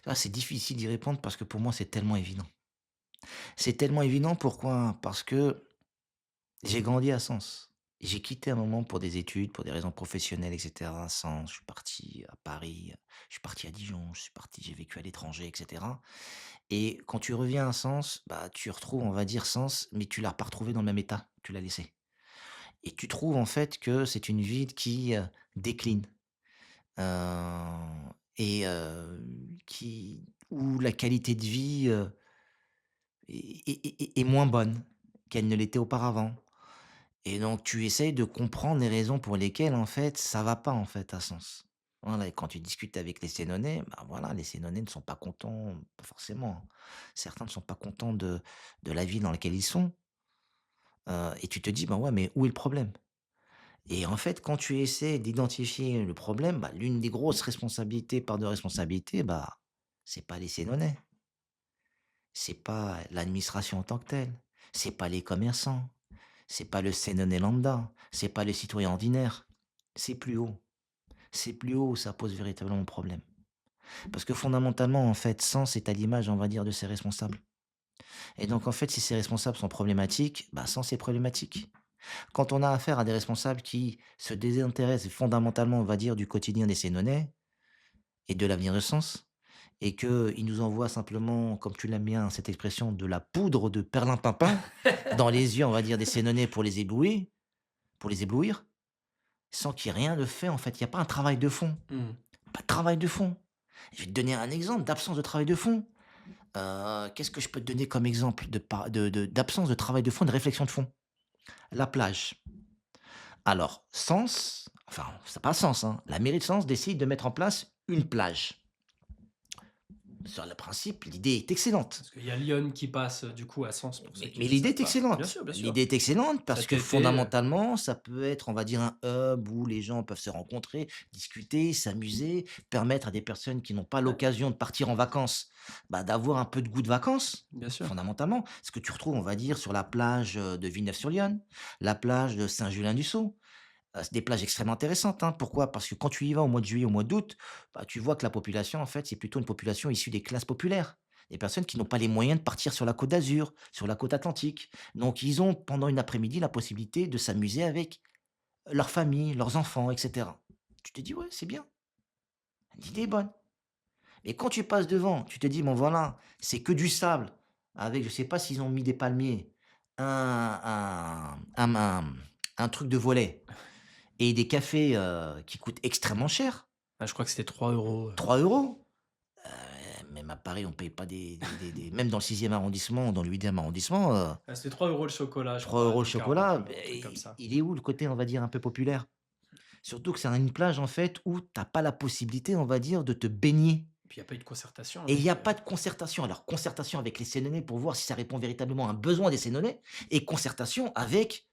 Ça, c'est difficile d'y répondre parce que pour moi, c'est tellement évident. C'est tellement évident, pourquoi? Parce que j'ai grandi à Sens. J'ai quitté un moment pour des études, pour des raisons professionnelles, et cetera, Sens. Je suis parti à Paris, je suis parti à Dijon, je suis parti j'ai vécu à l'étranger, et cetera. Et quand tu reviens à Sens, bah, tu retrouves, on va dire, Sens, mais tu l'as pas retrouvé dans le même état, tu l'as laissé. Et tu trouves, en fait, que c'est une ville qui, décline, heu et qui où la qualité de vie, est moins bonne qu'elle ne l'était auparavant. Et donc tu essayes de comprendre les raisons pour lesquelles, en fait, ça va pas, en fait, à Sens. Voilà et quand tu discutes avec les Sénonais, bah, voilà, les Sénonais ne sont pas contents, pas forcément, hein. Certains ne sont pas contents de la ville dans laquelle ils sont, et tu te dis: «Bah, ouais, mais où est le problème?» Et en fait, quand tu essaies d'identifier le problème, bah, l'une des grosses responsabilités, part de responsabilité, bah, c'est pas les Sénonais, c'est pas l'administration en tant que telle, c'est pas les commerçants, c'est pas le Sénonais lambda, c'est pas le citoyen ordinaire, c'est plus haut. C'est plus haut où ça pose véritablement problème. Parce que fondamentalement, en fait, Sens est à l'image, on va dire, de ses responsables. Et donc, en fait, si ces responsables sont problématiques, bah, Sens est problématique. Quand on a affaire à des responsables qui se désintéressent fondamentalement, on va dire, du quotidien des Sénonais et de l'avenir de Sens, et qu'ils nous envoient simplement, comme tu l'aimes bien, cette expression, de la poudre de perlimpinpin dans les yeux, on va dire, des Sénonais pour les éblouir, sans qu'il y ait rien de fait, en fait. Il n'y a pas un travail de fond. Mmh. Pas de travail de fond. Je vais te donner un exemple d'absence de travail de fond. Qu'est-ce que je peux te donner comme exemple d'absence de travail de fond, de réflexion de fond? La plage. Alors, Sens, enfin, c'est pas Sens, hein, la mairie de Sens décide de mettre en place une plage. Sur le principe, l'idée est excellente. Parce qu'il y a Lyon qui passe, du coup à Sens pour ceux Mais qui mais ne l'idée savent est pas. Bien excellente. sûr, bien sûr. L'idée est excellente parce Cet que été, fondamentalement, ça peut être, on va dire, un hub où les gens peuvent se rencontrer, discuter, s'amuser, permettre à des personnes qui n'ont pas ouais, l'occasion de partir en vacances, bah, d'avoir un peu de goût de vacances, bien sûr. fondamentalement. Ce que tu retrouves, on va dire, sur la plage, de Villeneuve-sur-Yonne, la plage de Saint-Julien-du-Sault. C'est des plages extrêmement intéressantes, hein. Pourquoi? Parce que quand tu y vas au mois de juillet, au mois d'août, bah, tu vois que la population, en fait, c'est plutôt une population issue des classes populaires. des personnes qui n'ont pas les moyens de partir sur la Côte d'Azur, sur la côte atlantique. Donc ils ont, pendant une après-midi, la possibilité de s'amuser avec leur famille, leurs enfants et cetera. Tu te dis: «Ouais, c'est bien, l'idée est bonne». Mais quand tu passes devant, tu te dis: «Bon voilà, c'est que du sable avec» je sais pas s'ils ont mis des palmiers, un truc de volet et des cafés, qui coûtent extrêmement cher, Ah, je crois que c'était 3 €. 3 €. Même à Paris, on paye pas des même dans le 6e arrondissement, dans le 8e arrondissement, Ah, c'était 3 € le chocolat, je 3 crois, € le du Caroc, chocolat, un truc comme beh, ça. il est où le côté, on va dire, un peu populaire? Surtout que c'est une plage, en fait, où tu as pas la possibilité, on va dire, de te baigner Puis il y a pas eu de concertation et il y a avec, pas de concertation. Alors concertation avec les Sénégalais pour voir si ça répond véritablement à un besoin des Sénégalais et concertation avec,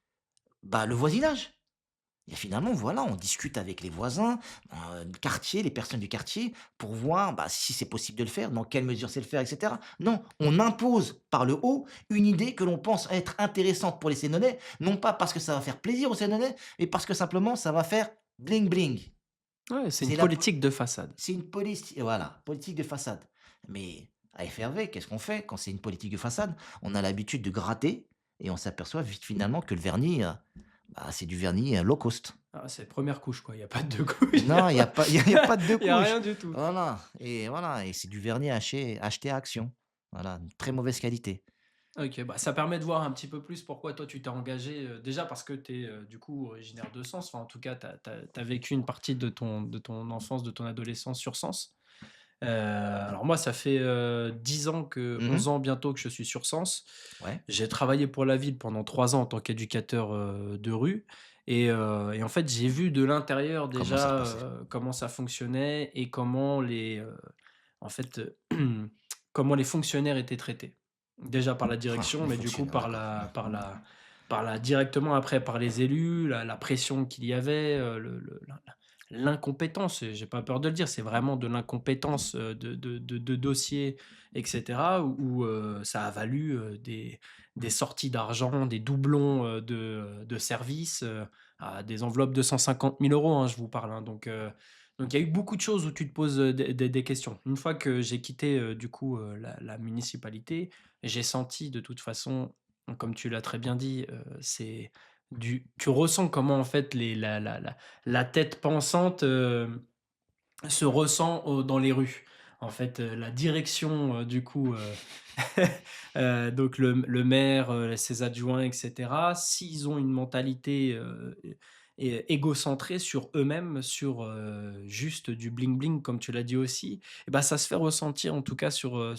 bah, le voisinage. Et finalement, voilà, on discute avec les voisins, le quartier, les personnes du quartier pour voir, bah, si c'est possible de le faire, dans quelle mesure c'est le faire et cetera. Non, on impose par le haut une idée que l'on pense être intéressante pour les Sénégalais, non pas parce que ça va faire plaisir aux Sénégalais, mais parce que simplement ça va faire bling bling. ouais, c'est une C'est la politique de façade. c'est une politique, voilà, politique de façade. Mais à FRV, qu'est-ce qu'on fait quand c'est une politique de façade? On a l'habitude de gratter et on s'aperçoit vite finalement que le vernis, bah, c'est du vernis, low cost. Ah, c'est première couche, quoi, il y a pas de 2 couches, il y a Non, il y a pas pas il y a pas de 2 il y a couches. rien du tout. Voilà et c'est du vernis acheté à Action. Voilà, une très mauvaise qualité. OK, bah, ça permet de voir un petit peu plus pourquoi toi tu t'es engagé, déjà parce que tu es, du coup originaire de Sens, enfin en tout cas tu as vécu une partie de ton enfance, de ton adolescence sur Sens. Alors moi ça fait, 10 ans que Mmh. 11 ans bientôt que je suis sur Sens. Ouais. J'ai travaillé pour la ville pendant 3 ans en tant qu'éducateur, de rue et en fait j'ai vu de l'intérieur Comment ça se déjà, passait? comment ça fonctionnait et comment en fait, comment les fonctionnaires étaient traités. Déjà par la Ah, direction, les mais du coup fonctionnaires, d'accord. Mmh. par la directement après par les élus, la pression qu'il y avait, le l'incompétence, et j'ai pas peur de le dire, c'est vraiment de l'incompétence, de dossiers et cetera où ça a valu, des sorties d'argent, des doublons, de services, à des enveloppes de 150 000 €, hein, je vous parle, hein, donc il y a eu beaucoup de choses où tu te poses, des questions. Une fois que j'ai quitté, du coup, la municipalité, j'ai senti de toute façon, comme tu l'as très bien dit, c'est du tu ressens comment en fait les la tête pensante, se ressent dans les rues. En fait, la direction, du coup, donc le maire, ses adjoints et cetera, s'ils ont une mentalité, égocentrée sur eux-mêmes, sur, juste du bling bling comme tu l'as dit aussi, et bah, ça se fait ressentir en tout cas sur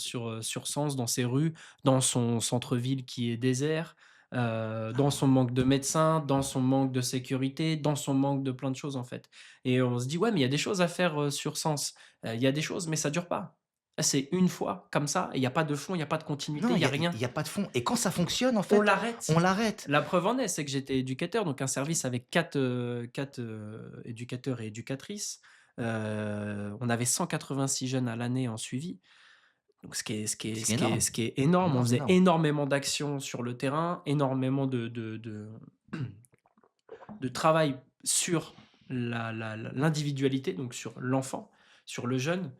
Sens, dans ses rues, dans son centre-ville qui est désert, Ah dans oui. son manque de médecins, dans son manque de sécurité, dans son manque de plein de choses en fait. Et on se dit: «Ouais, mais il y a des choses à faire, sur Sens». Il y a des choses, mais ça dure pas. Là, c'est une fois comme ça et il y a pas de fond, il y a pas de continuité, Non, il y a il rien. y a pas de fond et quand ça fonctionne, en On fait, l'arrête. on l'arrête. La preuve en est, c'est que j'étais éducateur, donc un service avec 4 éducateurs et éducatrices. On avait 186 jeunes à l'année en suivi, donc C'est énorme. ce qui est énorme. On Énorme, faisait énorme. énormément d'actions sur le terrain, énormément de travail sur l'individualité, donc sur l'enfant, sur le jeune,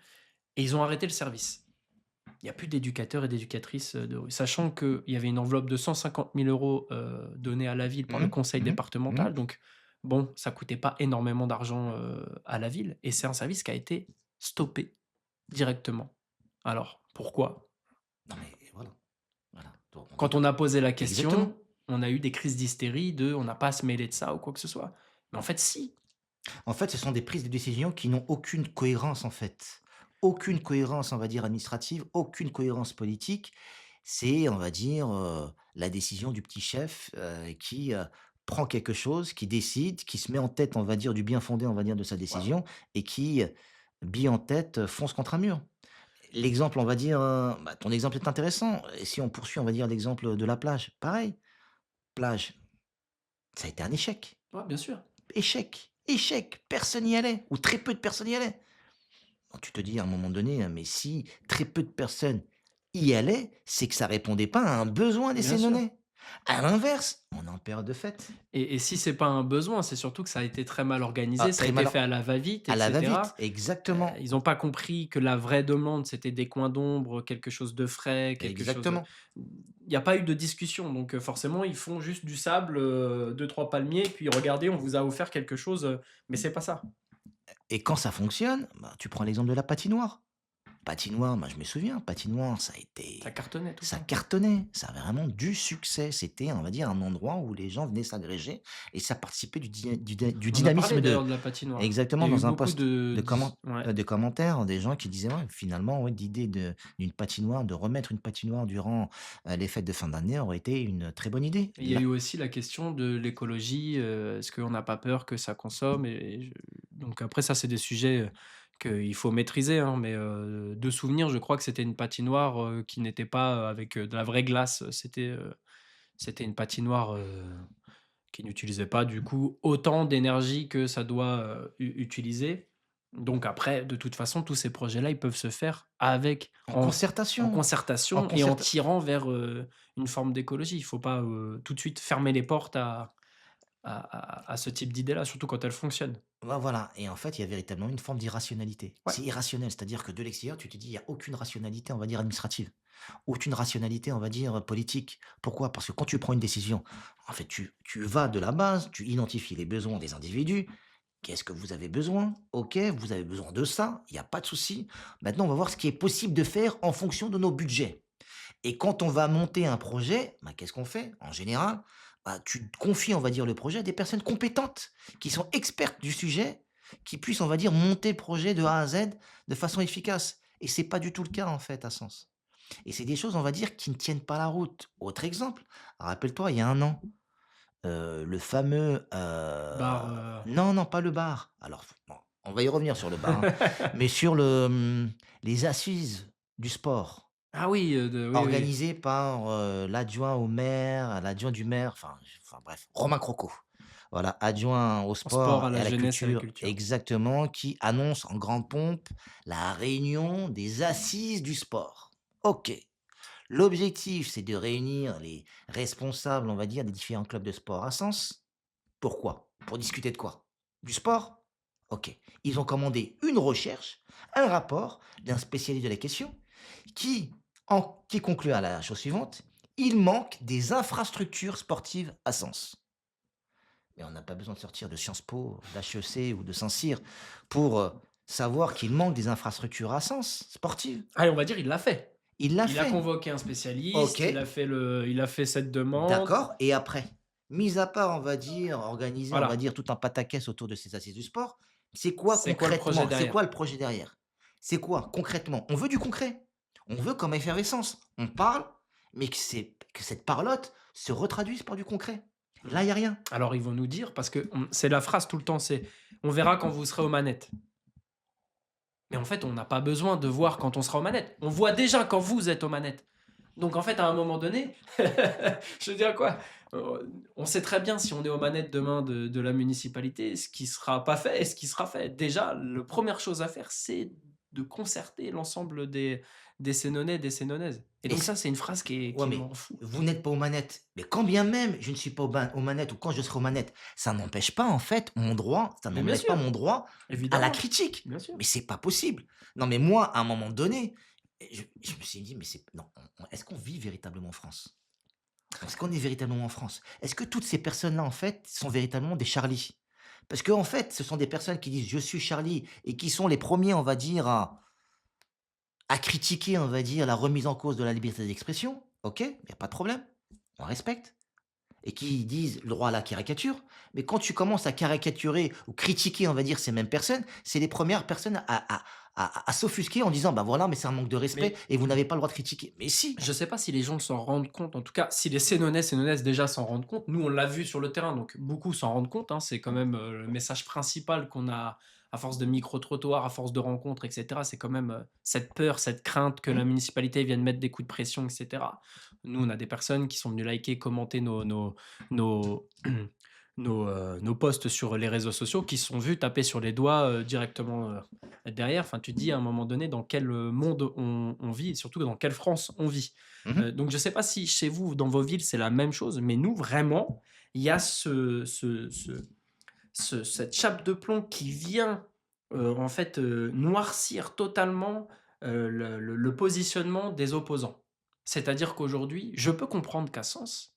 et ils ont arrêté le service. Il y a plus d'éducateurs et d'éducatrices, de rue. Sachant qu'il y avait une enveloppe de 150 000 € donnée à la ville par le Mmh. conseil Mmh. Mmh. départemental, donc bon, ça coûtait pas énormément d'argent, à la ville, et c'est un service qui a été stoppé directement. Alors, pourquoi? Non mais voilà, voilà. Donc on dit Quand on a posé la exactement. question, on a eu des crises d'hystérie de: «On n'a pas à se mêler de ça» ou quoi que ce soit. Mais en fait si. En fait, ce sont des prises de décision qui n'ont aucune cohérence, en fait. Aucune cohérence, on va dire, administrative, aucune cohérence politique. C'est, on va dire, la décision du petit chef, qui, prend quelque chose, qui décide, qui se met en tête, on va dire, du bien fondé, on va dire, de sa Voilà. décision et qui, bille en tête, fonce contre un mur. L'exemple, on va dire, bah, ton exemple est intéressant et si on poursuit, on va dire, l'exemple de la plage, pareil. Plage, ça a été un échec. Ouais, bien sûr. Échec, échec, personne n'y allait ou très peu de personnes y allaient. Donc tu te dis à un moment donné, mais si très peu de personnes y allaient, c'est que ça répondait pas à un besoin des Bien sûr. Sénégalais. À l'inverse, on est en période de fête. Et si c'est pas un besoin, c'est surtout que ça a été très mal Ah, organisé, ça a très été mal fait à la va-vite à et la va-vite, cetera. exactement, Ils ont pas compris que la vraie demande, c'était des coins d'ombre, quelque chose de frais, quelque chose, exactement. il y a pas eu de discussion donc forcément, ils font juste du sable, 2-3 palmiers et puis regardez, on vous a offert quelque chose, mais c'est pas ça. Et quand ça fonctionne, bah, tu prends l'exemple de la patinoire. Patinoire, moi je me souviens, patinoire, Ça cartonnait tout le ça temps. cartonnait, ça avait vraiment du succès. C'était, on va dire, un endroit où les gens venaient s'agréger et ça participait du On a parlé dynamisme d'ailleurs de de la patinoire. exactement, Il y a eu dans un beaucoup post de de dis ouais. de commentaires, des gens qui disaient: «Ouais, finalement, ouais, l'idée d'une patinoire, de remettre une patinoire durant, les fêtes de fin d'année aurait été une très bonne idée». Il y a eu aussi la question de l'écologie, est-ce qu'on n'a pas peur que ça consomme et je donc après ça, c'est des sujets, qu'il faut maîtriser, hein, mais de souvenir, je crois que c'était une patinoire, qui n'était pas, avec, de la vraie glace, c'était une patinoire, qui n'utilisait pas du coup autant d'énergie que ça doit, u utiliser. Donc après, de toute façon, tous ces projets-là, ils peuvent se faire avec En en concertation, en concertation et en concerta tirant vers, une forme d'écologie. Il faut pas, tout de suite fermer les portes à ce type d'idée-là, surtout quand elles fonctionnent. voilà, et en fait, il y a véritablement une forme d'irrationalité. Ouais, C'est irrationnel, c'est-à-dire que de l'extérieur, tu te dis: «Il y a aucune rationalité, on va dire, administrative». Aucune rationalité, on va dire, politique. Pourquoi? Parce que quand tu prends une décision, en fait, tu vas de la base, tu identifies les besoins des individus. Qu'est-ce que vous avez besoin? OK, vous avez besoin de ça, il y a pas de souci. Maintenant, on va voir ce qui est possible de faire en fonction de nos budgets. Et quand on va monter un projet, bah, qu'est-ce qu'on fait? En général, bah, tu confies, on va dire, le projet à des personnes compétentes, qui sont expertes du sujet, qui puissent, on va dire, monter le projet de A à Z de façon efficace. Et c'est pas du tout le cas, en fait, à Sens. Et c'est des choses, on va dire, qui ne tiennent pas la route. Autre exemple, rappelle-toi, il y a un an, le fameux, bar, non, non, pas le bar. Alors, bon, on va y revenir sur le bar, hein, mais sur le, les assises du sport ah oui, de oui, oui, organisées par, l'adjoint au maire, l'adjoint du maire, enfin bref, Romain Croco. Voilà, adjoint au en sport, sport à et la à la jeunesse, à la culture culture. exactement, qui annonce en grande pompe la réunion des assises du sport. OK. L'objectif, c'est de réunir les responsables, on va dire, des différents clubs de sport à Sens. Pourquoi? Pour discuter de quoi? Du sport? OK. Ils ont commandé une recherche, un rapport d'un spécialiste de la question qui, qui conclut à la chose suivante: il manque des infrastructures sportives à Sens. Mais on n'a pas besoin de sortir de Sciences Po, d'HEC ou de Saint-Cyr pour savoir qu'il manque des infrastructures à Sens sportives. Allez, on va dire, il l'a fait. Il l'a Il a fait. convoqué un spécialiste, OK. il a fait cette demande. D'accord, et après? Mis à part, on va dire, organiser, on va Voilà, dire, tout un pataquès autour de ces assises du sport, c'est quoi c'est quoi le projet concrètement? C'est quoi derrière? le projet derrière? C'est quoi concrètement? On veut du concret. On veut comme effervescence. On parle, mais que cette parlotte se retraduise par du concret. Mmh. Là, il y a rien. Alors ils vont nous dire parce que c'est la phrase tout le temps, c'est: «On verra quand vous serez aux manettes». Mais en fait, on n'a pas besoin de voir quand on sera aux manettes. On voit déjà quand vous êtes aux manettes. Donc en fait, à un moment donné, je veux dire quoi? On sait très bien si on est aux manettes demain de la municipalité, ce qui sera pas fait et ce qui sera fait. Déjà, le première chose à faire, c'est de concerter l'ensemble des Sénonais, des Sénonaises. Et Et donc c ça, c'est une phrase ouais, qui mais m'en fout. vous n'êtes pas aux manettes. Mais quand bien même je ne suis pas aux manettes ou quand je serai aux manettes, ça n'empêche pas en fait mon droit, ça Mais bien n'enlève pas sûr, mon droit à la évidemment, critique. bien sûr. Mais c'est pas possible. Non, mais moi, à un moment donné, je me suis dit: «Mais c'est non, est-ce qu'on vit véritablement en France? Est-ce qu'on est véritablement en France? Est-ce que toutes ces personnes-là, en fait, sont véritablement des Charlie?» Parce qu'en fait, ce sont des personnes qui disent: «Je suis Charlie» et qui sont les premiers, on va dire, à critiquer, on va dire, la remise en cause de la liberté d'expression. OK, il y a pas de problème, on respecte. Et qui disent le droit à la caricature. Mais quand tu commences à caricaturer ou critiquer, on va dire, ces mêmes personnes, c'est les premières personnes à s'offusquer en disant: «Bah, voilà, mais c'est un manque de respect Mais et vous n'avez pas le droit de critiquer». Mais si! je sais pas si les gens s'en rendent compte, en tout cas, si les Sénonais, Sénonaises déjà s'en rendent compte. Nous, on l'a vu sur le terrain, donc beaucoup s'en rendent compte, hein. C'est quand même, le message principal qu'on a à force de micro-trottoirs, à force de rencontres et cetera. C'est quand même, cette peur, cette crainte que la Mmh, municipalité vienne mettre des coups de pression et cetera. Nous, on a des personnes qui sont venues liker, commenter nos nos posts sur les réseaux sociaux qui se sont vus taper sur les doigts, directement, derrière. Enfin, tu te dis à un moment donné dans quel, monde on vit et surtout dans quelle France on vit. Mmh. Donc je ne sais pas si chez vous, dans vos villes, c'est la même chose, mais nous vraiment, il y a cette chape de plomb qui vient, en fait, noircir totalement, le positionnement des opposants. C'est-à-dire qu'aujourd'hui, je peux comprendre qu'à Sens,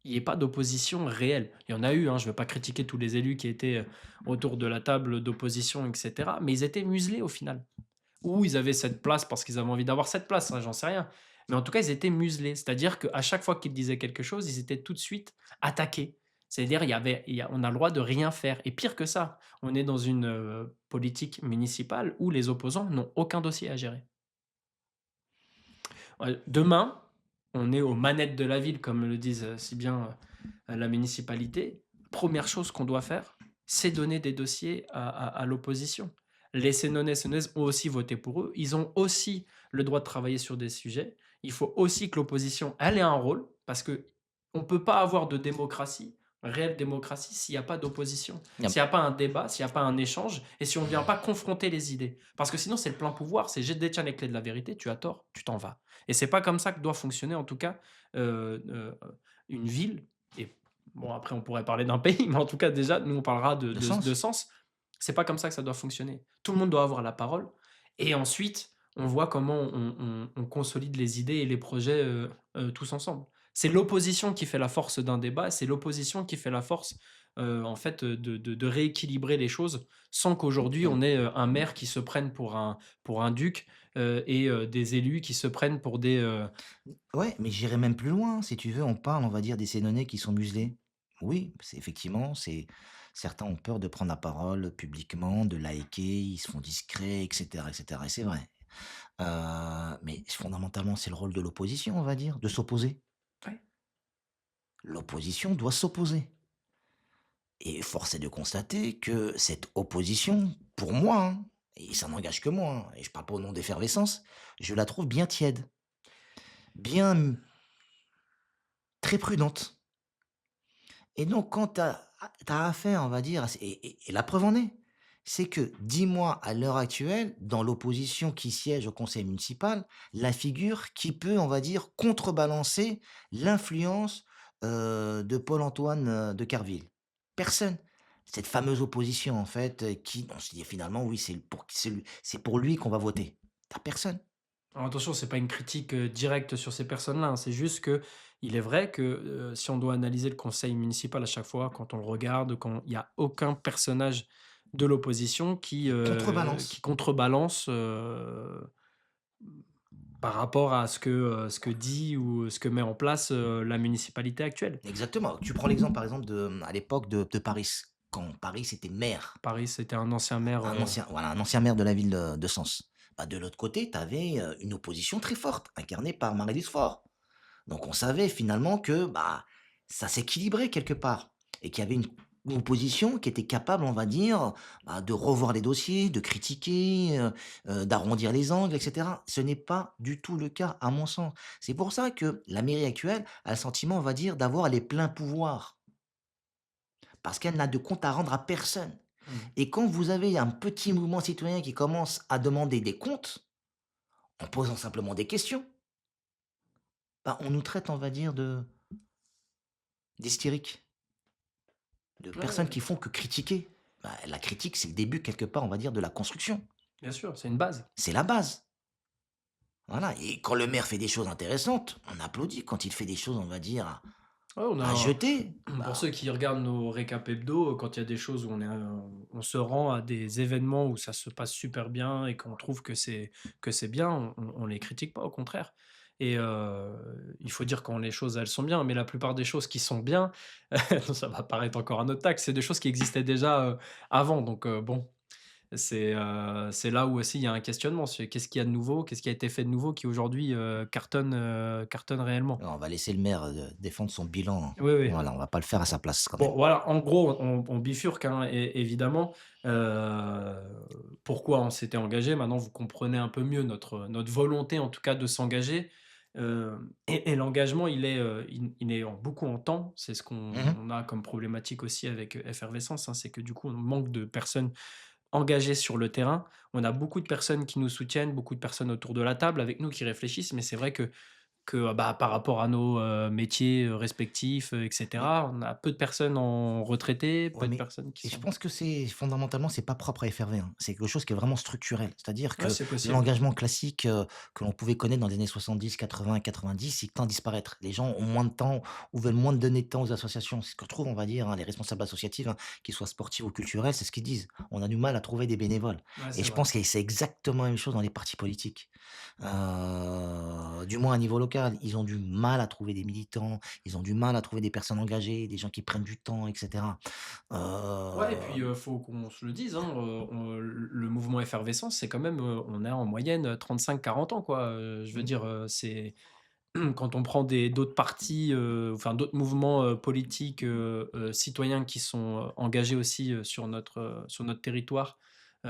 il y ait pas d'opposition réelle. Il y en a eu, hein, je ne veux pas critiquer tous les élus qui étaient, autour de la table d'opposition et cetera, mais ils étaient muselés au final. Ou ils avaient cette place parce qu'ils avaient envie d'avoir cette place, hein, j'en sais rien. Mais en tout cas, ils étaient muselés. C'est-à-dire qu'à chaque fois qu'ils disaient quelque chose, ils étaient tout de suite attaqués. C'est-à-dire on a le droit de rien faire et pire que ça, on est dans une, politique municipale où les opposants n'ont aucun dossier à gérer. Demain, on est aux manettes de la ville, comme le disent, si bien, la municipalité. Première chose qu'on doit faire, c'est donner des dossiers à l'opposition. Les Sénonais, Sénonaises ont aussi voté pour eux. Ils ont aussi le droit de travailler sur des sujets. Il faut aussi que l'opposition, elle ait un rôle, parce que on ne peut pas avoir de démocratie, réelle démocratie, s'il n'y a pas d'opposition, s'il n'y a pas un débat, s'il n'y a pas un échange, et si on ne vient pas confronter les idées. Parce que sinon, c'est le plein pouvoir, c'est je détiens les clés de la vérité, tu as tort, tu t'en vas. Et c'est pas comme ça que doit fonctionner, en tout cas, une ville. Et bon, après, on pourrait parler d'un pays, mais en tout cas, déjà, nous, on parlera De de sens. sens. C'est pas comme ça que ça doit fonctionner. Tout le monde doit avoir la parole. Et ensuite, on voit comment on consolide les idées et les projets tous ensemble. C'est l'opposition qui fait la force d'un débat, c'est l'opposition qui fait la force en fait de rééquilibrer les choses sans qu'aujourd'hui on ait un maire qui se prenne pour un duc et des élus qui se prennent pour des... Ouais, mais j'irai même plus loin, si tu veux, on parle, on va dire, des Sénonais qui sont muselés. Oui, c'est effectivement, c'est certains ont peur de prendre la parole publiquement, de liker, ils se font discrets, et cetera et c'est vrai. Mais fondamentalement, c'est le rôle de l'opposition, on va dire, de s'opposer. Ouais. L'opposition doit s'opposer et force est de constater que cette opposition, pour moi, hein, et ça n'engage que moi, hein, et je parle pas au nom d'effervescence, je la trouve bien tiède, bien très prudente. Et donc quand tu as affaire, on va dire, à c et la preuve en est, c'est que dis-moi à l'heure actuelle, dans l'opposition qui siège au conseil municipal, la figure qui peut, on va dire, contrebalancer l'influence, de Paul-Antoine, de Carville. Personne. Cette fameuse opposition en fait, qui on se dit finalement oui, c'est pour lui qu'on va voter. Tu personne. Alors attention, c'est pas une critique directe sur ces personnes-là, hein, c'est juste que il est vrai que si on doit analyser le conseil municipal à chaque fois, quand on le regarde, quand il n'y a aucun personnage de l'opposition qui Contrebalance. contrebalance par rapport à ce que dit ou ce que met en place, la municipalité actuelle. Exactement. Tu prends l'exemple par exemple de, à l'époque de Paris, quand Paris était maire. Paris, c'était un ancien maire, Un ancien maire de la ville de Sens. Bah, de l'autre côté, tu avais, une opposition très forte, incarnée par Marylis Faure. Donc on savait finalement que, bah, ça s'équilibrait quelque part et qu'il y avait une opposition qui était capable, on va dire, bah, de revoir les dossiers, de critiquer, d'arrondir les angles et cetera. Ce n'est pas du tout le cas à mon sens. C'est pour ça que la mairie actuelle a le sentiment, on va dire, d'avoir les pleins pouvoirs parce qu'elle n'a de compte à rendre à personne. mmh. Et quand vous avez un petit mouvement citoyen qui commence à demander des comptes, en posant simplement des questions, bah, on nous traite, on va dire, d'hystériques, de Ouais, personnes ouais, qui font que critiquer. Bah, la critique, c'est le début, quelque part, on va dire, de la construction. bien sûr, c'est une base. C'est la base. Voilà. Et quand le maire fait des choses intéressantes, on applaudit. Quand il fait des choses, on va dire, Ouais, on à a jeter, pour bah, ceux qui regardent nos récaps hebdo, quand il y a des choses où on se rend à des événements où ça se passe super bien et qu'on trouve que c'est bien, on les critique pas, au contraire. Et il faut dire quand les choses, elles sont bien, mais la plupart des choses qui sont bien, ça va paraître encore un autre tacle, c'est des choses qui existaient déjà, avant. Donc bon, c'est là où aussi il y a un questionnement. C'est qu'est-ce qu'il y a de nouveau? Qu'est-ce qui a été fait de nouveau qui aujourd'hui, cartonne réellement? on va laisser le maire défendre son bilan. Oui, oui. Voilà, on va pas le faire à sa place quand même. Bon, voilà, en gros, on bifurque, hein, évidemment. Heu, Pourquoi on s'était engagé. Maintenant, vous comprenez un peu mieux notre volonté, en tout cas, de s'engager. Et l'engagement, il est en beaucoup en temps. C'est ce Mmh mh. qu'on a comme problématique aussi avec, Effervescence, hein. C'est que du coup, on manque de personnes engagées sur le terrain. On a beaucoup de personnes qui nous soutiennent, beaucoup de personnes autour de la table avec nous qui réfléchissent, mais c'est vrai que, bah, par rapport à nos, métiers, respectifs, et cetera, on a peu de personnes en retraités, Ouais, peu de mais personnes qui et je sont pense que c'est fondamentalement, c'est pas propre à FRV, hein. C'est quelque chose qui est vraiment structurel. C'est-à-dire ouais, que c'est possible. l'engagement classique, que l'on pouvait connaître dans les années 70, 80, 90, il tend à disparaître. Les gens ont moins de temps ou veulent moins donner de temps aux associations. C'est ce que trouvent, on va dire, hein, les responsables associatifs, hein, qu'ils soient sportifs ou culturels, c'est ce qu'ils disent. On a du mal à trouver des bénévoles Ouais, et c'est je vrai. pense que c'est exactement la même chose dans les partis politiques. Du moins à niveau local, ils ont du mal à trouver des militants, ils ont du mal à trouver des personnes engagées, des gens qui prennent du temps et cetera. Ouais et puis, Heu faut qu'on se le dise, hein, on le mouvement Effervescence, c'est quand même, on a en moyenne, 35-40 ans, quoi, je veux Mmh. dire, c'est quand on prend des d'autres partis, enfin d'autres mouvements, politiques, citoyens qui sont, engagés aussi, sur notre territoire,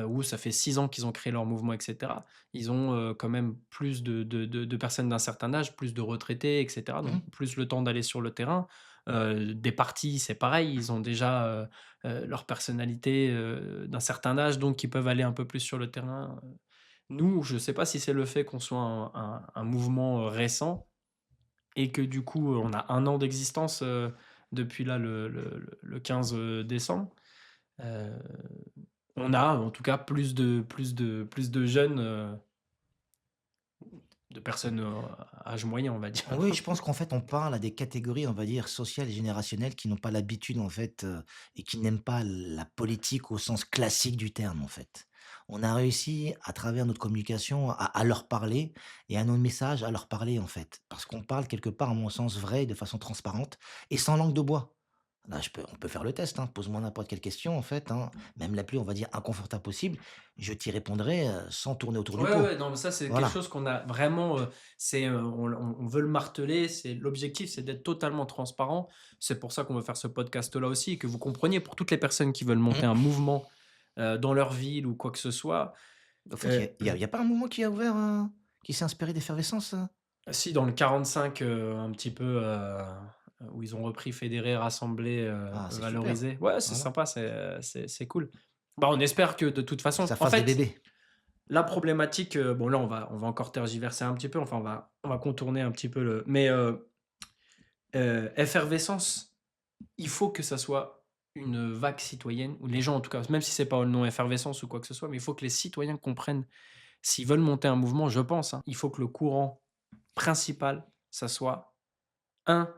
où ça fait 6 ans qu'ils ont créé leur mouvement et cetera. Ils ont, quand même plus de personnes d'un certain âge, plus de retraités et cetera, Mmh donc mh. plus le temps d'aller sur le terrain. Des partis, c'est pareil, ils ont déjà, leur personnalité, d'un certain âge, donc ils peuvent aller un peu plus sur le terrain. Nous, je ne sais pas si c'est le fait qu'on soit un mouvement, récent et que du coup, on a 1 an d'existence, depuis là le 15, décembre. Heu, on a en tout cas plus de jeunes, de personnes, âge moyen, on va dire. Oui, je pense qu'en fait, on parle à des catégories, on va dire, sociales et générationnelles qui n'ont pas l'habitude, en fait, et qui n'aiment pas la politique au sens classique du terme, en fait. On a réussi, à travers notre communication, à leur parler et à nos messages, à leur parler, en fait. Parce qu'on parle quelque part, à mon sens, vrai, de façon transparente et sans langue de bois. Là, on peut faire le test, hein. Pose-moi n'importe quelle question, en fait, hein, même la plus, on va dire, inconfortable possible. Je t'y répondrai, sans tourner autour du Ouais, pot. ouais, non, mais ça, c'est quelque Voilà. chose qu'on a vraiment, on veut le marteler, c'est l'objectif, c'est d'être totalement transparent. C'est pour ça qu'on veut faire ce podcast-là aussi et que vous compreniez pour toutes les personnes qui veulent monter un Mmh. mouvement, dans leur ville ou quoi que ce soit. En fait, Heu, il y a pas un mouvement qui a ouvert, qui s'est inspiré d'Effervescence, Si dans le 45, un petit peu, où ils ont repris fédérer, rassembler, Ah, c'est super. valoriser. Ouais, c'est Voilà. sympa, c'est cool. Bah, on espère que de toute Que façon ça en fasse des fait, bébés. la problématique, bon là on va encore tergiverser un petit peu, enfin on va contourner un petit peu le mais effervescence, il faut que ça soit une vague citoyenne où les gens en tout cas, même si c'est pas le nom effervescence ou quoi que ce soit, mais il faut que les citoyens comprennent s'ils veulent monter un mouvement, je pense, hein, il faut que le courant principal, ça soit un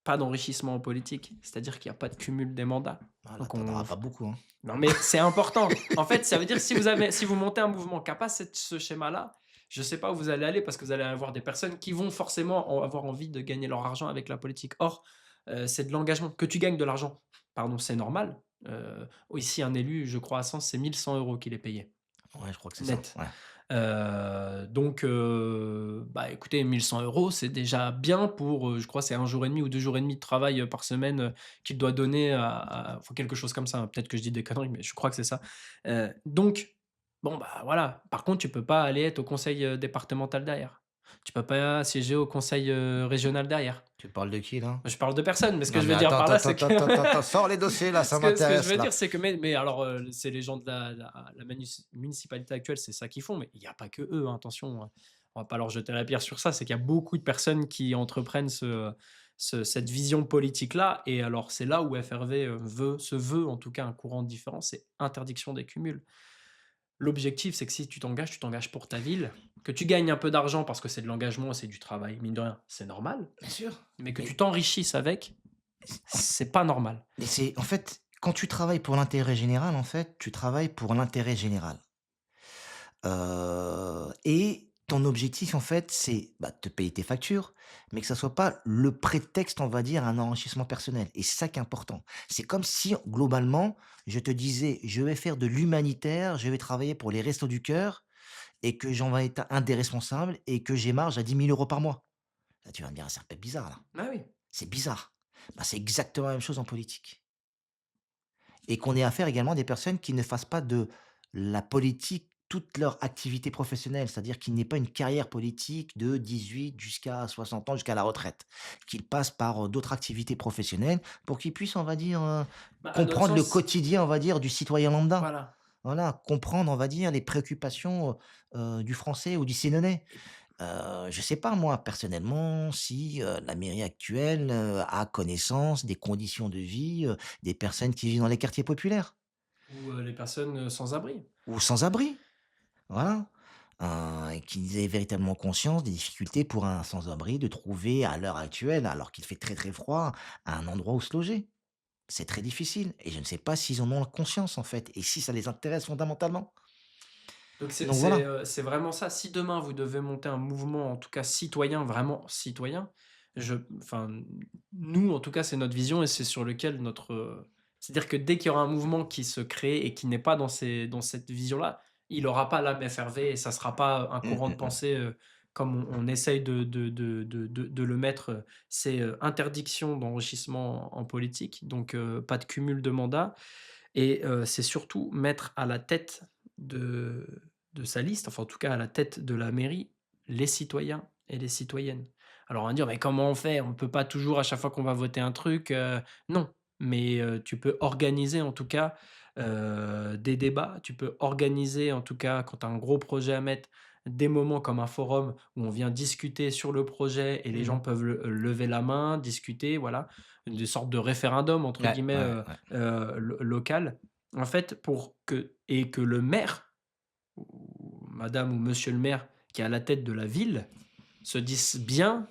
pas d'enrichissement en politique, c'est-à-dire qu'il y a pas de cumul des mandats. Voilà, Donc tu en on auras pas beaucoup, hein. Non, mais c'est important. En fait, ça veut dire si vous montez un mouvement qui a pas ce schéma-là, je sais pas où vous allez aller parce que vous allez avoir des personnes qui vont forcément avoir envie de gagner leur argent avec la politique. Or, c'est de l'engagement. Que tu gagnes de l'argent, pardon, c'est normal. Ici, un élu, je crois à Sens, c'est 1 100 € qu'il est payé, Ouais, je crois que c'est ça, net. ouais. Donc, bah, écoutez, 1 100 €, c'est déjà bien pour, je crois c'est 1 jour et demi ou 2 jours et demi de travail, par semaine, qu'il doit donner à enfin quelque chose comme ça, hein. Peut-être que je dis des conneries, mais je crois que c'est ça. Donc, bon, bah, voilà. Par contre, tu peux pas aller être au conseil, départemental derrière. Tu peux pas siéger au conseil, régional derrière. Tu parles de qui, là? Je parle de personne, mais ce que Non, je mais veux dire attends, par attends, là, attends, c'est que attends, attends, attends, sors les dossiers, là, ça ce que je m'intéresse, veux là. dire, c'est que mais alors, c'est les gens de la municipalité actuelle, c'est ça qu'ils font, mais il y a pas que eux, hein, attention, on va pas leur jeter la pierre sur ça. C'est qu'il y a beaucoup de personnes qui entreprennent cette vision politique-là et alors c'est là où FRV, veut en tout cas un courant différent, c'est interdiction des cumuls. L'objectif, c'est que si tu t'engages pour ta ville, que tu gagnes un peu d'argent parce que c'est de l'engagement, c'est du travail, mine de rien, c'est normal, Bien sûr, mais que tu mais t'enrichisses avec, c'est pas normal. mais c'est en fait, quand tu travailles pour l'intérêt général, en fait, tu travailles pour l'intérêt général. Et ton objectif, en fait, c'est, bah, de te payer tes factures, mais que ça soit pas le prétexte, on va dire, à un enrichissement personnel et c'est ça qui est important. C'est comme si, globalement, je te disais: «Je vais faire de l'humanitaire, je vais travailler pour les Restos du Cœur» et que j'en vais être un des responsables et que j'ai marge à 10 000 € par mois. Là, tu vas me dire: «Ah, c'est un peu bizarre, là». Ah oui. C'est bizarre. Bah, c'est exactement la même chose en politique et qu'on ait affaire également à des personnes qui ne fassent pas de la politique toute leur activité professionnelle. C'est-à-dire qu'ils n'aient pas une carrière politique de 18 jusqu'à 60 ans, jusqu'à la retraite. Qu'ils passent par, d'autres activités professionnelles pour qu'ils puissent, on va dire, Bah, à notre comprendre le sens, quotidien, on va dire, du citoyen lambda. voilà. Voilà, comprendre, on va dire, les préoccupations, du Français ou du Sénégalais. Et Je sais pas moi, personnellement, si, la mairie actuelle, a connaissance des conditions de vie, des personnes qui vivent dans les quartiers populaires ou, les personnes, sans abri. ou sans abri, voilà. Et qu'ils aient véritablement conscience des difficultés pour un sans-abri de trouver à l'heure actuelle, alors qu'il fait très, très froid, un endroit où se loger. C'est très difficile et je ne sais pas s'ils en ont conscience, en fait, et si ça les intéresse fondamentalement. Donc Donc voilà. c'est vraiment ça. Si demain vous devez monter un mouvement, en tout cas citoyen, vraiment citoyen, enfin, nous, en tout cas, c'est notre vision et c'est sur lequel c'est-à-dire que dès qu'il y aura un mouvement qui se crée et qui n'est pas dans cette vision-là, il aura pas l'âme FRV et ça sera pas un Mmh, courant de mmh mh. pensée, comme on essaye de le mettre, c'est, interdiction d'enrichissement en politique, donc pas de cumul de mandats et c'est surtout mettre à la tête de sa liste, enfin en tout cas à la tête de la mairie, les citoyens et les citoyennes. Alors on va dire: «Mais comment on fait? On ne peut pas toujours à chaque fois qu'on va voter un truc», non, mais tu peux organiser en tout cas, des débats. Tu peux organiser en tout cas quand tu as un gros projet à mettre, des moments comme un forum où on vient discuter sur le projet et les gens Mmh. peuvent lever la main, discuter, voilà. Une sorte de «référendum» entre Ouais, guillemets, ouais, ouais. local. En fait, pour que le maire ou madame ou monsieur le maire qui est à la tête de la ville se dise bien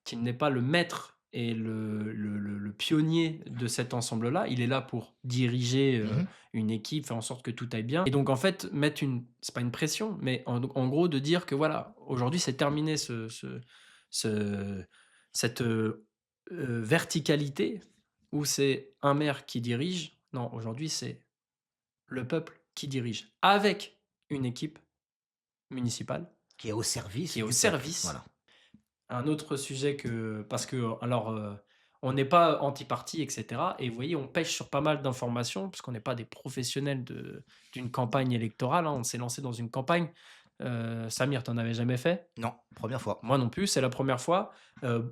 qu'il n'est pas le maître et le pionnier de cet ensemble-là. Il est là pour diriger, Mmh mh. une équipe, faire en sorte que tout aille bien et donc en fait, mettre c'est pas une pression, mais en gros de dire que voilà, aujourd'hui c'est terminé ce cette, verticalité où c'est un maire qui dirige. Non, aujourd'hui c'est le peuple qui dirige avec une équipe municipale Qui est au service qui est au du peuple, service. voilà. Un autre sujet que parce que alors, on n'est pas anti-parti et cetera et vous voyez, on pêche sur pas mal d'informations puisqu'on n'est pas des professionnels d'une campagne électorale, hein. On s'est lancé dans une campagne. Samir, tu en avais jamais fait? Non, première fois. Moi non plus, c'est la première fois,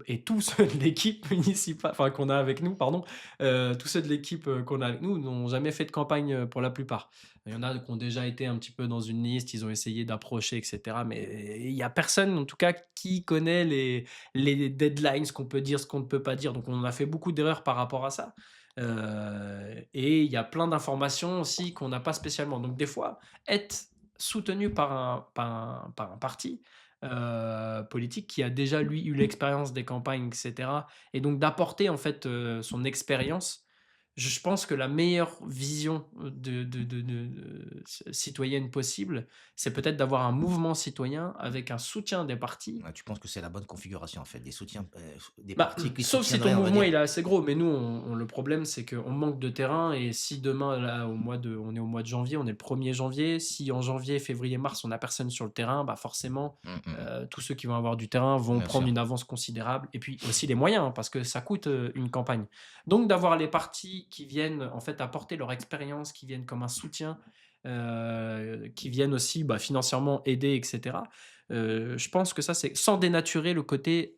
et tous ceux de l'équipe municipale enfin qu'on a avec nous, pardon, tous ceux de l'équipe, qu'on a avec nous n'ont jamais fait de campagne, pour la plupart. Il y en a qui ont déjà été un petit peu dans une liste, ils ont essayé d'approcher et cetera, mais il y a personne en tout cas qui connaît les deadlines, ce qu'on peut dire, ce qu'on ne peut pas dire, donc on a fait beaucoup d'erreurs par rapport à ça, et il y a plein d'informations aussi qu'on n'a pas spécialement. Donc des fois, être soutenu par un parti, politique qui a déjà lui eu l'expérience des campagnes et cetera et donc d'apporter en fait, son expérience. Je pense que la meilleure vision, citoyenne possible, c'est peut-être d'avoir un mouvement citoyen avec un soutien des partis. Ouais, tu penses que c'est la bonne configuration, en fait, des soutiens, des Bah, partis qui sauf si ton soutiendraient, on va mouvement dire. il est assez gros, mais nous le problème c'est qu'on manque de terrain et si demain là on est au mois de janvier, on est le 1er janvier, si en janvier, février, mars, on a personne sur le terrain, bah, forcément, Mmh, mmh mh. tous ceux qui vont avoir du terrain vont Bien prendre sûr. une avance considérable et puis aussi les moyens, hein, parce que ça coûte, une campagne. Donc d'avoir les partis qui viennent en fait apporter leur expérience, qui viennent comme un soutien, qui viennent aussi, bah, financièrement aider et cetera. Je pense que ça c'est sans dénaturer le côté,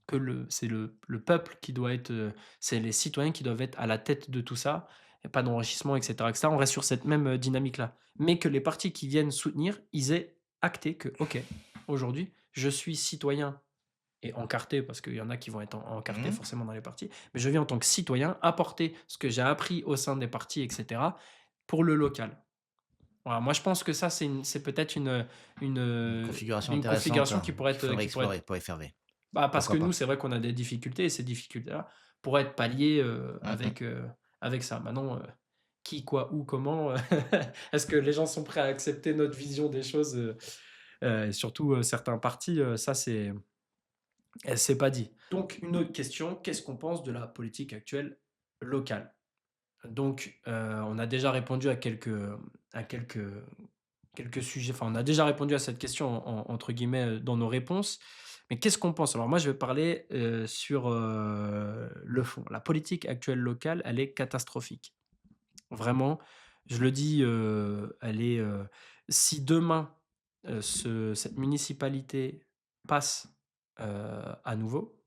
que c'est le peuple qui doit être, c'est les citoyens qui doivent être à la tête de tout ça et pas d'enrichissement et cetera. On reste sur cette même, dynamique-là. Mais que les partis qui viennent soutenir, ils aient acté que: «OK, aujourd'hui, je suis citoyen et encarté», parce qu'il y en a qui vont être encartés Mmh. forcément dans les partis, mais je viens en tant que citoyen apporter ce que j'ai appris au sein des partis et cetera pour le local. Voilà, moi je pense que ça c'est peut-être Une configuration une intéressante, configuration hein, qu'il faudrait qui pourrait explorer être pour FRV. bah, parce que Pourquoi nous, pas? c'est vrai qu'on a des difficultés et ces difficultés-là pourraient être palliées, Mmh mh. avec ça. Maintenant, qui, quoi, où, comment, est-ce que les gens sont prêts à accepter notre vision des choses, et surtout, certains partis, ça c'est pas dit. Donc une autre question, qu'est-ce qu'on pense de la politique actuelle locale? Donc, on a déjà répondu à quelques sujets, enfin, on a déjà répondu à cette question entre guillemets, dans nos réponses. Mais qu'est-ce qu'on pense? Alors moi, je vais parler, sur, le fond. La politique actuelle locale, elle est catastrophique. Vraiment, Je le dis, elle est, si demain, cette municipalité passe, à nouveau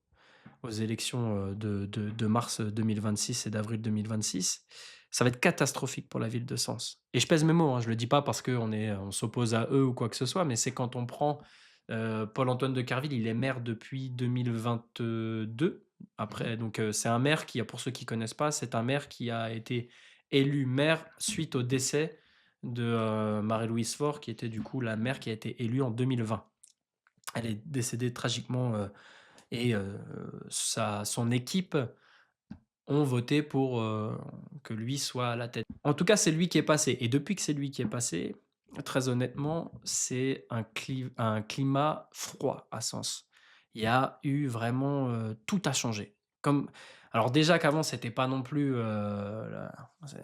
aux élections, de mars 2026 et d'avril 2026, ça va être catastrophique pour la ville de Sens. Et je pèse mes mots, hein, je le dis pas parce on s'oppose à eux ou quoi que ce soit, mais c'est quand on prend, Paul-Antoine de Carville, il est maire depuis 2022. Mmh. Après donc, c'est un maire qui, pour ceux qui connaissent pas, c'est un maire qui a été élu maire suite au décès de, Marie-Louise Faure, qui était du coup la maire qui a été élue en 2020. Elle est décédée tragiquement, et son équipe ont voté pour, que lui soit à la tête. En tout cas, c'est lui qui est passé et depuis que c'est lui qui est passé, très honnêtement, c'est un climat froid à Sens. Il y a eu vraiment, tout a changé. Comme alors déjà qu'avant c'était pas non plus, la c'est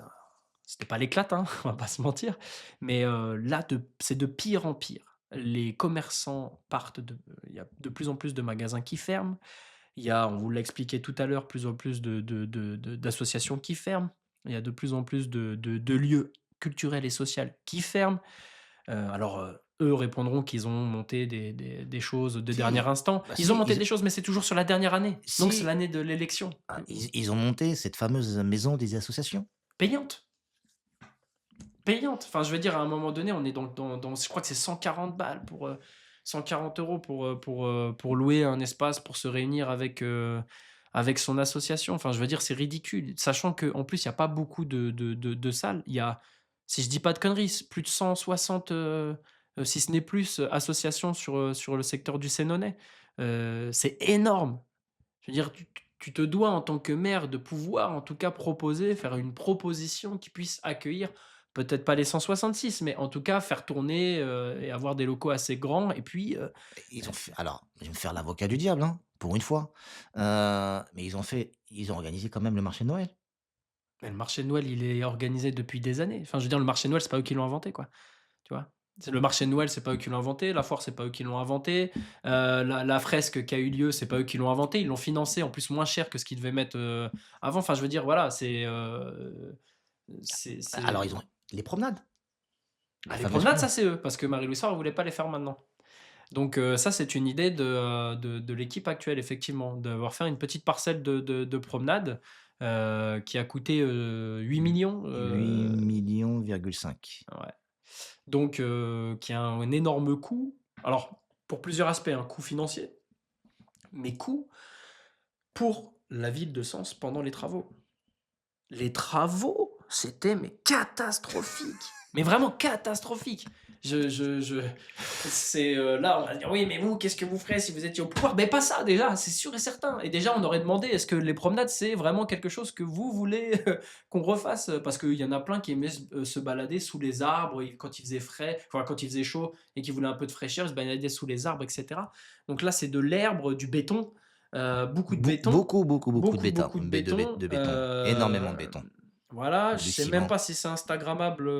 c'était pas l'éclate, hein, on va pas se mentir, mais là c'est de pire en pire. Les commerçants partent il y a de plus en plus de magasins qui ferment. Il y a, on vous l'a expliqué tout à l'heure, plus en plus d'associations qui ferment. Il y a de plus en plus de lieux culturels et sociaux qui ferment. Eux répondront qu'ils ont monté des choses de dernier Si, instant. bah, Ils ont si, monté des choses, mais c'est toujours sur la dernière année. Donc c'est si, l'année de l'élection. ils ont monté cette fameuse maison des associations. Payante, payante. Enfin, je veux dire, à un moment donné, on est je crois que c'est 140 balles pour, 140 € pour louer un espace pour se réunir avec son association. Enfin, je veux dire, c'est ridicule. Sachant qu'en plus, il y a pas beaucoup de salles. Il y a, si je dis pas de conneries, plus de 160, si ce n'est plus, associations sur le secteur du Sénonais. C'est énorme. Je veux dire, tu te dois en tant que maire de pouvoir en tout cas proposer, faire une proposition qui puisse accueillir, peut-être pas les 166, mais en tout cas faire tourner, et avoir des locaux assez grands et puis, Ils ont fait alors, je vais me faire l'avocat du diable, hein, pour une fois, mais ils ont organisé quand même le marché de Noël. mais le marché de Noël, il est organisé depuis des années. Enfin, je veux dire, le marché de Noël, c'est pas eux qui l'ont inventé, quoi, tu vois? C'est le marché de Noël, c'est pas eux qui l'ont inventé, la foire, c'est pas eux qui l'ont inventé, la fresque qui a eu lieu, c'est pas eux qui l'ont inventé. Ils l'ont financé en plus moins cher que ce qu'ils devaient mettre, avant. Enfin, je veux dire, voilà, Alors c'est ils ont les promenades, les ah, les fameuses promenades, ça, promenades. c'est eux, parce que Marie-Louise Faure, elle voulait pas les faire maintenant. Donc ça, c'est une idée de l'équipe actuelle, effectivement, d'avoir fait une petite parcelle de promenade, qui a coûté, 8 Hu 000 000, 8,5 millions. ouais. Donc qui a un énorme coût. Alors, pour plusieurs aspects, un coût financier, mais coût pour la ville de Sens pendant les travaux. Les travaux, c'était mais catastrophique, mais vraiment catastrophique. Je c'est, là, on va dire: «Oui, mais vous, qu'est-ce que vous ferez si vous étiez au pouvoir?» Mais pas ça déjà, c'est sûr et certain et déjà, on aurait demandé: «Est-ce que les promenades, c'est vraiment quelque chose que vous voulez qu'on refasse?» Parce qu'il y en a plein qui aimaient se balader sous les arbres et quand il faisait frais, enfin quand il faisait chaud et qui voulaient un peu de fraîcheur, ils se baladaient sous les arbres et cetera. Donc là, c'est de l'herbe, du béton, beaucoup de béton, Beaucoup, beaucoup, beaucoup de béton, beaucoup de béton, de béton, énormément de béton, voilà, je du sais même ciment. pas si c'est instagrammable,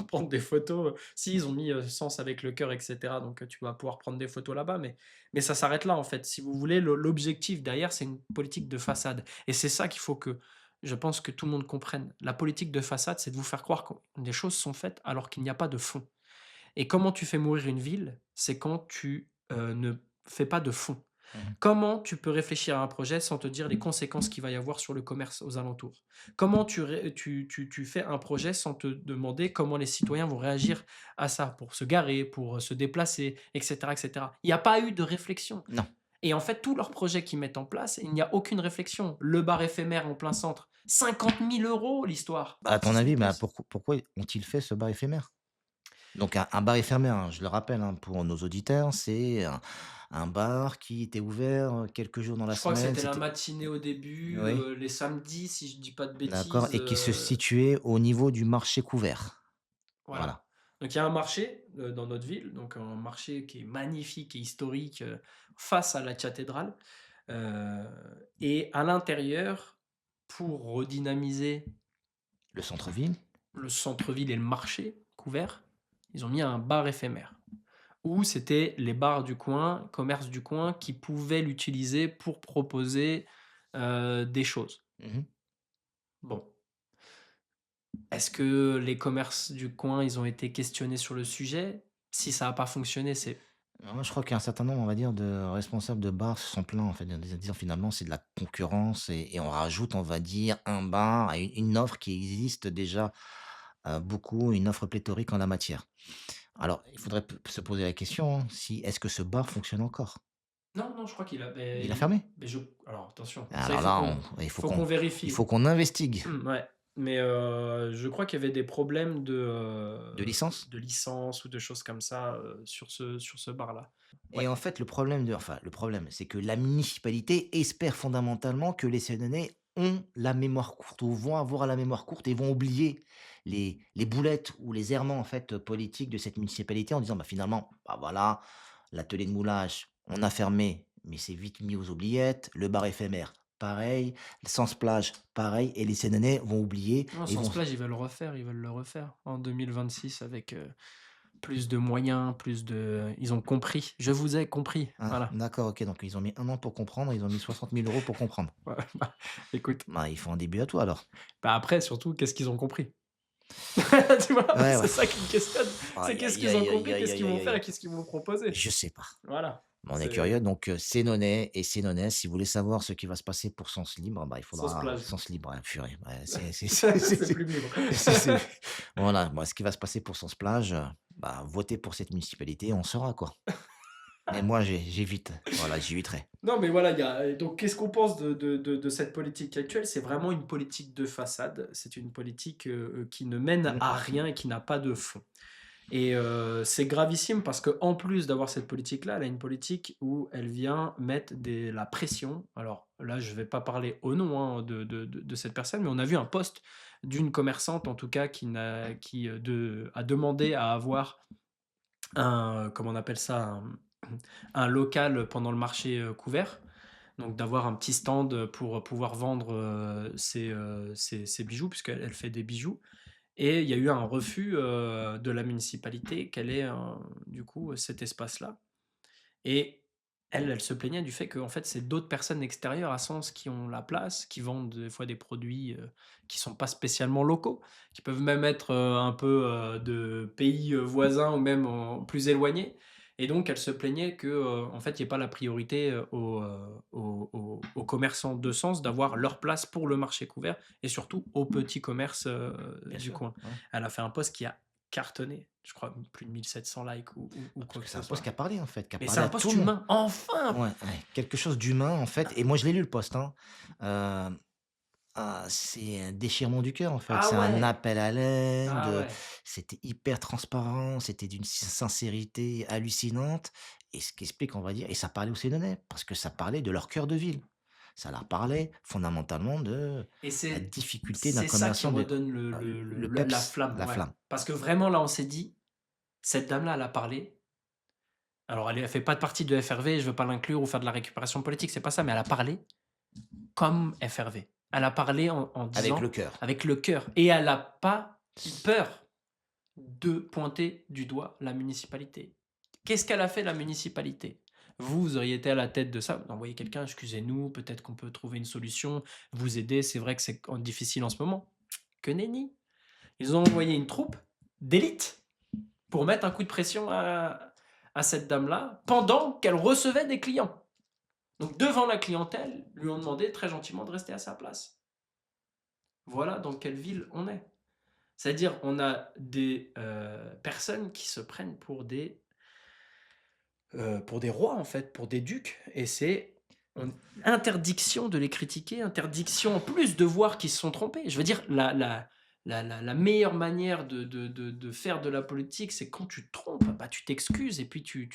prendre des photos, si ils ont mis, Sens avec le cœur et cetera, donc tu vas pouvoir prendre des photos là-bas, mais ça s'arrête là, en fait. Si vous voulez, l'objectif derrière, c'est une politique de façade et c'est ça qu'il faut que je pense que tout le monde comprenne. La politique de façade, c'est de vous faire croire que des choses sont faites alors qu'il n'y a pas de fond et comment tu fais mourir une ville? C'est quand tu, ne fais pas de fond. Mmh. Comment tu peux réfléchir à un projet sans te dire les conséquences qu'il va y avoir sur le commerce aux alentours? Comment tu fais un projet sans te demander comment les citoyens vont réagir à ça, pour se garer, pour, se déplacer et cetera et cetera? Il n'y a pas eu de réflexion Non. et en fait, tous leurs projets qu'ils mettent en place, il n'y a aucune réflexion. Le bar éphémère en plein centre, 50 000 € l'histoire. À Paf, ton ça se avis, bah, déplace. pourquoi ont-ils fait ce bar éphémère? Donc un bar éphémère, hein, je le rappelle, hein, pour nos auditeurs, c'est un bar qui était ouvert, quelques jours dans la Je crois que semaine, c'était la c'était matinée au début, oui, les samedis, si je dis pas de d'accord, bêtises, et qui se situait au niveau du marché couvert. voilà. Voilà. Donc il y a un marché, dans notre ville, donc un marché qui est magnifique et historique, face à la cathédrale, heu et à l'intérieur, pour redynamiser Le centre-ville, le centre-ville et le marché couvert, ils ont mis un bar éphémère où c'était les bars du coin, commerces du coin qui pouvaient l'utiliser pour proposer, des choses. mmh. Bon. Est-ce que les commerces du coin, ils ont été questionnés sur le sujet? Si ça a pas fonctionné, c'est Moi, je crois qu'il y a un certain nombre, on va dire, de responsables de bars se sont plaints, en fait, en disant finalement c'est de la concurrence et on rajoute, on va dire, un bar à une offre qui existe déjà, beaucoup, une offre pléthorique en la matière. Alors, il faudrait se poser la question, hein, si est-ce que ce bar fonctionne encore? non, non, je crois qu'il a Il a fermé? beh, je alors attention, ça Alors là, faut qu'on il vérifie. faut qu'on investigue. Ouais, mais je crois qu'il y avait des problèmes De licence? de licence ou de choses comme ça, sur ce bar-là. Et Ouais, en fait, le problème, c'est que la municipalité espère fondamentalement que les Sénégalais ont la mémoire courte ou vont avoir la mémoire courte et vont oublier les boulettes ou les errements, en fait, politiques de cette municipalité en disant: «Bah, finalement, bah, voilà, l'atelier de moulage, on a fermé, mais c'est vite mis aux oubliettes. Le bar éphémère, pareil. Sens Plage, pareil» et les Sénégalais vont oublier non, et vont Sens Plage, ils veulent le refaire en 2026 avec, plus de moyens, plus de ils ont compris. Je vous ai compris, ah, voilà. d'accord, OK, donc ils ont mis 1 an pour comprendre, ils ont mis 60 000 € pour comprendre. Ouais, bah, écoute, Bah, il faut un début à tout alors. bah, après surtout, qu'est-ce qu'ils ont compris? Tu vois? Ouais, ouais. C'est ça qui me questionne. C'est Aïe, qu'est-ce aïe, qu'ils ont aïe, aïe, compris? aïe, Qu'est-ce aïe, qu'ils aïe, vont faire aïe. et qu'est-ce qu'ils vont proposer? Je sais pas. Voilà, On est c'est curieux, donc Sénonais et Sénonaises, si vous voulez savoir ce qui va se passer pour Sens Libre, bah, il Sens faudra Plage. Sens Libre, ouais, purée, ouais, C'est plus libre. c'est voilà, moi, ce qui va se passer pour Sens Plage, bah, votez pour cette municipalité, on saura, quoi. Mais moi, j'évite, voilà, j'éviterai. Non, mais voilà, il y a donc qu'est-ce qu'on pense de cette politique actuelle? C'est vraiment une politique de façade. C'est une politique, qui ne mène Mmh. à rien et qui n'a pas de fond. Et c'est gravissime parce qu'en plus d'avoir cette politique-là, elle a une politique où elle vient mettre la pression. Alors là, je ne vais pas parler au nom hein, de cette personne, mais on a vu un post d'une commerçante, en tout cas, a demandé à avoir comment on appelle ça, un local pendant le marché couvert. Donc d'avoir un petit stand pour pouvoir vendre ses bijoux, puisqu'elle fait des bijoux. Et il y a eu un refus, de la municipalité qu'elle ait du coup, cet espace-là et elle se plaignait du fait qu'en fait, c'est d'autres personnes extérieures à Sens qui ont la place, qui vendent des fois des produits, qui sont pas spécialement locaux, qui peuvent même être, un peu, de pays, voisins ou même plus éloignés et donc elle se plaignait que, en fait, il y ait pas la priorité, aux commerçants de Sens d'avoir leur place pour le marché couvert et surtout aux petits commerces, Bien du sûr, coin. ouais. Elle a fait un post qui a cartonné, je crois plus de 1 700 likes ou Parce quoi que que c'est ce un poste qui soit. a parlé, en fait, qui a Mais c'est parlé un à tout post le monde. humain, enfin! Ouais, ouais, quelque chose d'humain, en fait et moi, je l'ai lu le post, hein. Heu c'est un déchirement du cœur, en fait. Ah C'est un ouais! appel à l'aide, Ah ouais! c'était hyper transparent, c'était d'une sincérité hallucinante et ce qui explique, on va dire et ça parlait aux Sénégalais parce que ça parlait de leur cœur de ville. Ça leur parlait fondamentalement de Et la c'est difficulté d'un c'est ça qui commerçant de redonne le la peps, flamme, la ouais. flamme. Parce que vraiment là, on s'est dit: «Cette dame-là, elle a parlé». Alors elle fait pas partie de FRV, je veux pas l'inclure ou faire de la récupération politique, c'est pas ça, mais elle a parlé comme FRV. Elle a parlé en Avec le disant cœur. avec le cœur et elle a pas eu peur de pointer du doigt la municipalité. Qu'est-ce qu'elle a fait la municipalité? Vous auriez été à la tête de ça, vous envoyez quelqu'un: «Excusez-nous, peut-être qu'on peut trouver une solution, vous aider, c'est vrai que c'est difficile en ce moment». Que nenni! Ils ont envoyé une troupe d'élite pour mettre un coup de pression à cette dame-là, pendant qu'elle recevait des clients. Donc devant la clientèle, lui ont demandé très gentiment de rester à sa place. Voilà dans quelle ville on est. C'est-à-dire, on a des, personnes qui se prennent pour des rois, en fait, pour des ducs et c'est on interdiction de les critiquer, interdiction en plus de voir qu'ils se sont trompés. Je veux dire, la meilleure manière de faire de la politique, c'est quand tu te trompes, bah, tu t'excuses et puis tu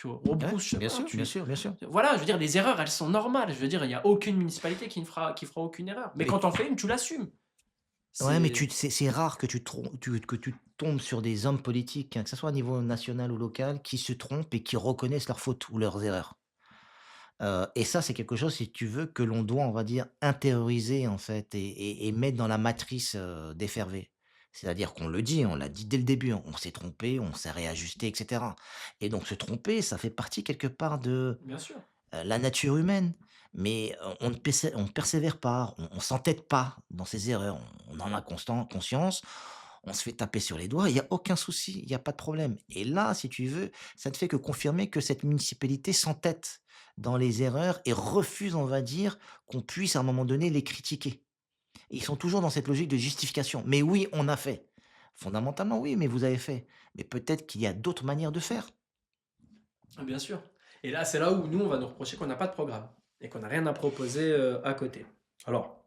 Ouais, rebrousses bien chemin, sûr, bien sûr, bien sûr. voilà, je veux dire, les erreurs, elles sont normales. Je veux dire, il y a aucune municipalité qui fera aucune erreur. Mais quand Mais tu en fais une, tu l'assumes. ouais, mais C'est c'est rare que que tu tombes sur des hommes politiques, hein, que ça soit au niveau national ou local, qui se trompent et qui reconnaissent leurs fautes ou leurs erreurs. Et ça, c'est quelque chose, si tu veux, que l'on doit, on va dire, intérioriser, en fait et mettre dans la matrice, d'FRV. C'est-à-dire qu'on le dit, on l'a dit dès le début, hein, on s'est trompé, on s'est réajusté et cetera et donc se tromper, ça fait partie quelque part de, bien sûr. la nature humaine. Mais, on ne persévère pas, on s'entête pas dans ses erreurs, on en a conscience, on se fait taper sur les doigts, il y a aucun souci, il y a pas de problème. Et là, si tu veux, ça ne fait que confirmer que cette municipalité s'entête dans les erreurs et refuse, on va dire, qu'on puisse à un moment donné les critiquer. Ils sont toujours dans cette logique de justification. «Mais oui, on a fait». Fondamentalement, oui, mais vous avez fait. Mais peut-être qu'il y a d'autres manières de faire. Bien sûr. Et là, c'est là où nous, on va nous reprocher qu'on n'a pas de programme et qu'on n'a rien à proposer à côté. Alors,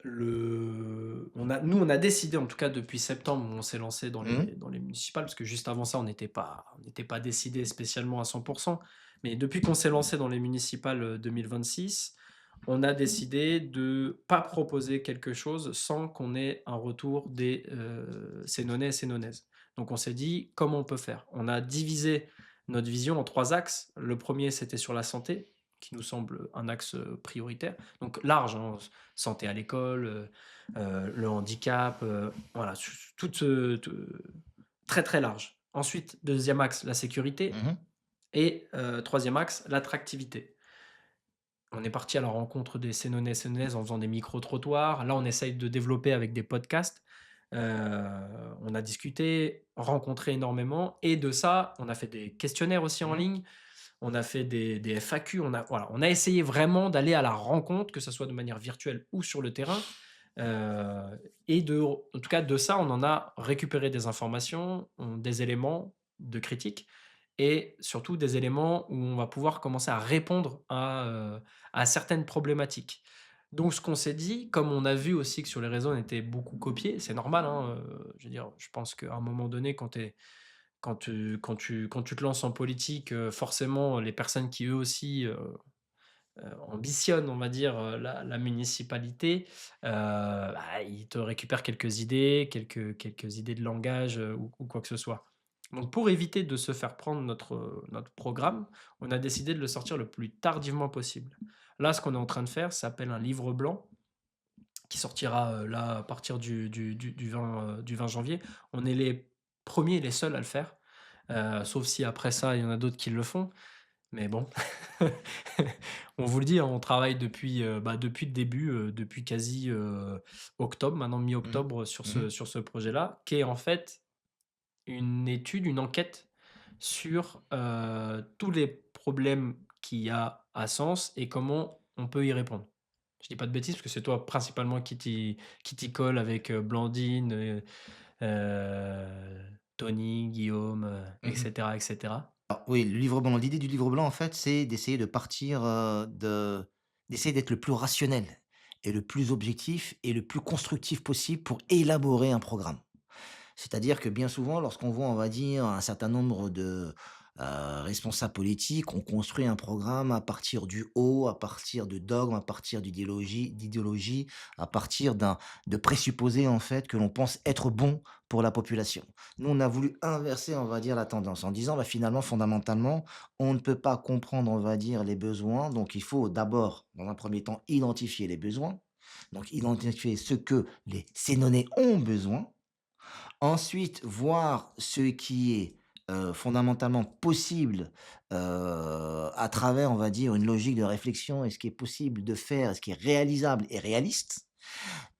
nous, on a décidé, en tout cas depuis septembre, où on s'est lancé Mmh. dans les municipales, parce que juste avant ça, on n'était pas décidé spécialement à 100%. Mais depuis qu'on s'est lancé dans les municipales 2026, on a décidé de pas proposer quelque chose sans qu'on ait un retour des Sénonais et Sénonaises. Donc on s'est dit comment on peut faire. On a divisé notre vision en trois axes. Le premier, c'était sur la santé, qui nous semble un axe prioritaire. Donc large, hein, santé à l'école, le handicap, voilà, tout, très très large. Ensuite, deuxième axe, la sécurité. Mmh. Et troisième axe, l'attractivité. On est parti à la rencontre des Sénonais, Sénonaises en faisant des micro-trottoirs. Là, on essaye de développer avec des podcasts. On a discuté, rencontré énormément. Et de ça, on a fait des questionnaires aussi en Mmh. ligne. On a fait des FAQ. Voilà, on a essayé vraiment d'aller à la rencontre, que ce soit de manière virtuelle ou sur le terrain. Et en tout cas, de ça, on en a récupéré des informations, des éléments de critique et surtout des éléments où on va pouvoir commencer à répondre à certaines problématiques. Donc ce qu'on s'est dit, comme on a vu aussi que sur les réseaux, on était beaucoup copiés, c'est normal, hein, je veux dire, je pense qu'à un moment donné, quand tu te lances en politique, forcément les personnes qui eux aussi, ambitionnent, on va dire, la municipalité, bah, ils te récupèrent quelques idées, quelques idées de langage, ou quoi que ce soit. Donc pour éviter de se faire prendre notre programme, on a décidé de le sortir le plus tardivement possible. Là, ce qu'on est en train de faire, ça s'appelle un livre blanc qui sortira, là, à partir du 20 janvier. On est les premiers et les seuls à le faire, sauf si après ça, il y en a d'autres qui le font. Mais bon, on vous le dit, hein, on travaille depuis, depuis le début, depuis quasi, octobre, maintenant Mmh. mi-octobre Mmh. sur ce projet-là, qui est en fait une étude, une enquête sur, tous les problèmes qu'il y a à Sens et comment on peut y répondre. Je dis pas de bêtises parce que c'est toi principalement qui t'y colle avec, Blandine, Tony, Guillaume, et Mmh. cetera, et cetera. Alors oui, le livre blanc, l'idée du livre blanc, en fait, c'est d'essayer de partir, d'essayer d'être le plus rationnel et le plus objectif et le plus constructif possible pour élaborer un programme. C'est-à-dire que bien souvent, lorsqu'on voit, on va dire, un certain nombre de, responsables politiques, on construit un programme à partir du haut, à partir de dogmes, à partir d'idéologie, à partir de présupposés, en fait, que l'on pense être bon pour la population. Nous, on a voulu inverser, on va dire, la tendance en disant: «Bah, finalement, fondamentalement, on ne peut pas comprendre, on va dire, les besoins, donc il faut d'abord, dans un premier temps, identifier les besoins». Donc identifier ce que les Sénonais ont besoin. Ensuite, voir ce qui est, fondamentalement possible, à travers, on va dire, une logique de réflexion et ce qui est possible de faire et ce qui est réalisable et réaliste,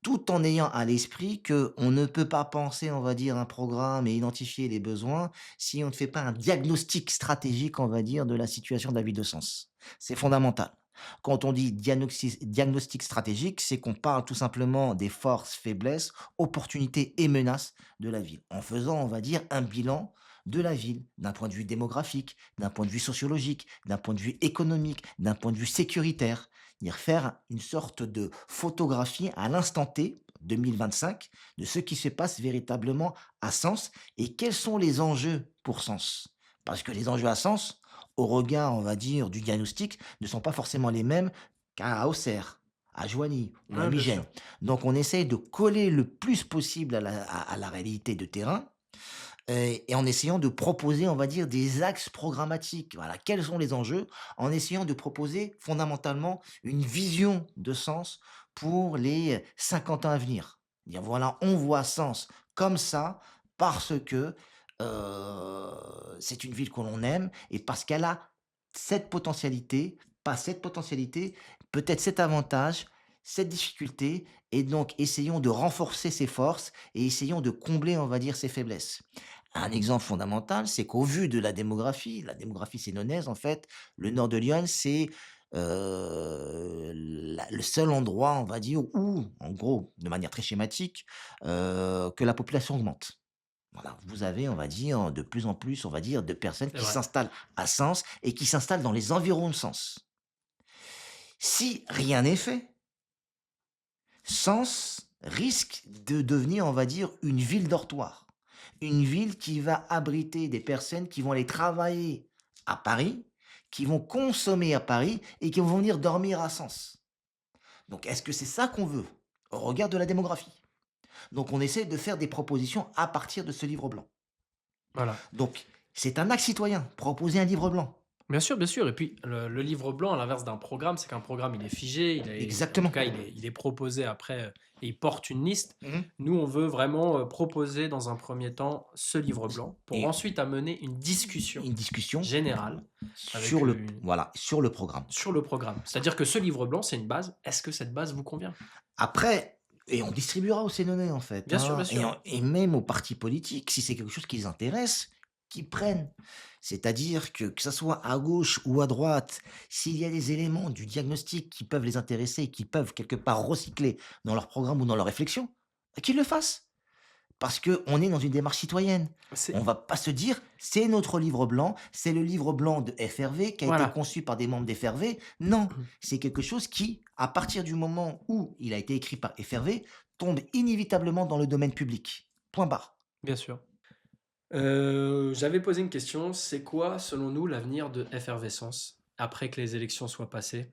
tout en ayant à l'esprit que on ne peut pas penser, on va dire, un programme et identifier les besoins si on ne fait pas un diagnostic stratégique, on va dire, de la situation de la ville de Sens. C'est fondamental. Quand on dit diagnostic stratégique, c'est qu'on parle tout simplement des forces, faiblesses, opportunités et menaces de la ville, en faisant, on va dire, un bilan de la ville, d'un point de vue démographique, d'un point de vue sociologique, d'un point de vue économique, d'un point de vue sécuritaire. C'est-à-dire faire une sorte de photographie à l'instant T, 2025, de ce qui se passe véritablement à Sens et quels sont les enjeux pour Sens. Parce que les enjeux à Sens, au regard, on va dire, du diagnostic, ne sont pas forcément les mêmes qu'à Auxerre, à Joigny ou à Ouais, bien Migène. sûr. Donc on essaye de coller le plus possible à la réalité de terrain, et en essayant de proposer, on va dire, des axes programmatiques. Voilà, quels sont les enjeux? En essayant de proposer fondamentalement une vision de sens pour les 50 ans à venir. Dire voilà, on voit sens comme ça parce que, c'est une ville que l'on aime et parce qu'elle a cette potentialité pas cette potentialité, peut-être cet avantage, cette difficulté et donc essayons de renforcer ses forces et essayons de combler, on va dire, ses faiblesses. Un exemple fondamental, c'est qu'au vu de la démographie sénonaise, en fait, le nord de Lyon, c'est, la le seul endroit, on va dire, où, en gros, de manière très schématique, que la population augmente. Voilà, vous avez, on va dire, de plus en plus, on va dire, de personnes C'est qui vrai. s'installent à Sens et qui s'installent dans les environs de Sens. Si rien n'est fait, Sens risque de devenir, on va dire, une ville dortoir. Une ville qui va abriter des personnes qui vont aller travailler à Paris, qui vont consommer à Paris et qui vont venir dormir à Sens. Donc, est-ce que c'est ça qu'on veut au regard de la démographie? Donc, on essaie de faire des propositions à partir de ce livre blanc. Voilà. Donc, c'est un acte citoyen, proposer un livre blanc. Bien sûr et puis le livre blanc, à l'inverse d'un programme, c'est qu'un programme, il est figé, en tout Exactement. cas, il est proposé après, et il porte une liste. Mmh. Nous, on veut vraiment, proposer dans un premier temps ce livre blanc pour Et ensuite amener une discussion une discussion générale avec, sur le voilà, sur le programme. sur le programme. C'est-à-dire que ce livre blanc, c'est une base. Est-ce que cette base vous convient? Après et on distribuera aux Sénégalais, en fait, Bien hein, sûr, et même aux partis politiques, si c'est quelque chose qui les intéresse, qu'ils prennent. C'est-à-dire que ça soit à gauche ou à droite, s'il y a des éléments du diagnostic qui peuvent les intéresser et qui peuvent quelque part recycler dans leur programme ou dans leur réflexion, bah, qu'ils le fassent. Parce qu'on est dans une démarche citoyenne. On c'est va pas se dire: «C'est notre livre blanc, c'est le livre blanc de FRV qui a été voilà. conçu par des membres d'FRV». Non, c'est quelque chose qui, à partir du moment où il a été écrit par FRV, tombe inévitablement dans le domaine public. Point barre. Bien sûr. J'avais posé une question, c'est quoi, selon nous, l'avenir de Effervescence après que les élections soient passées?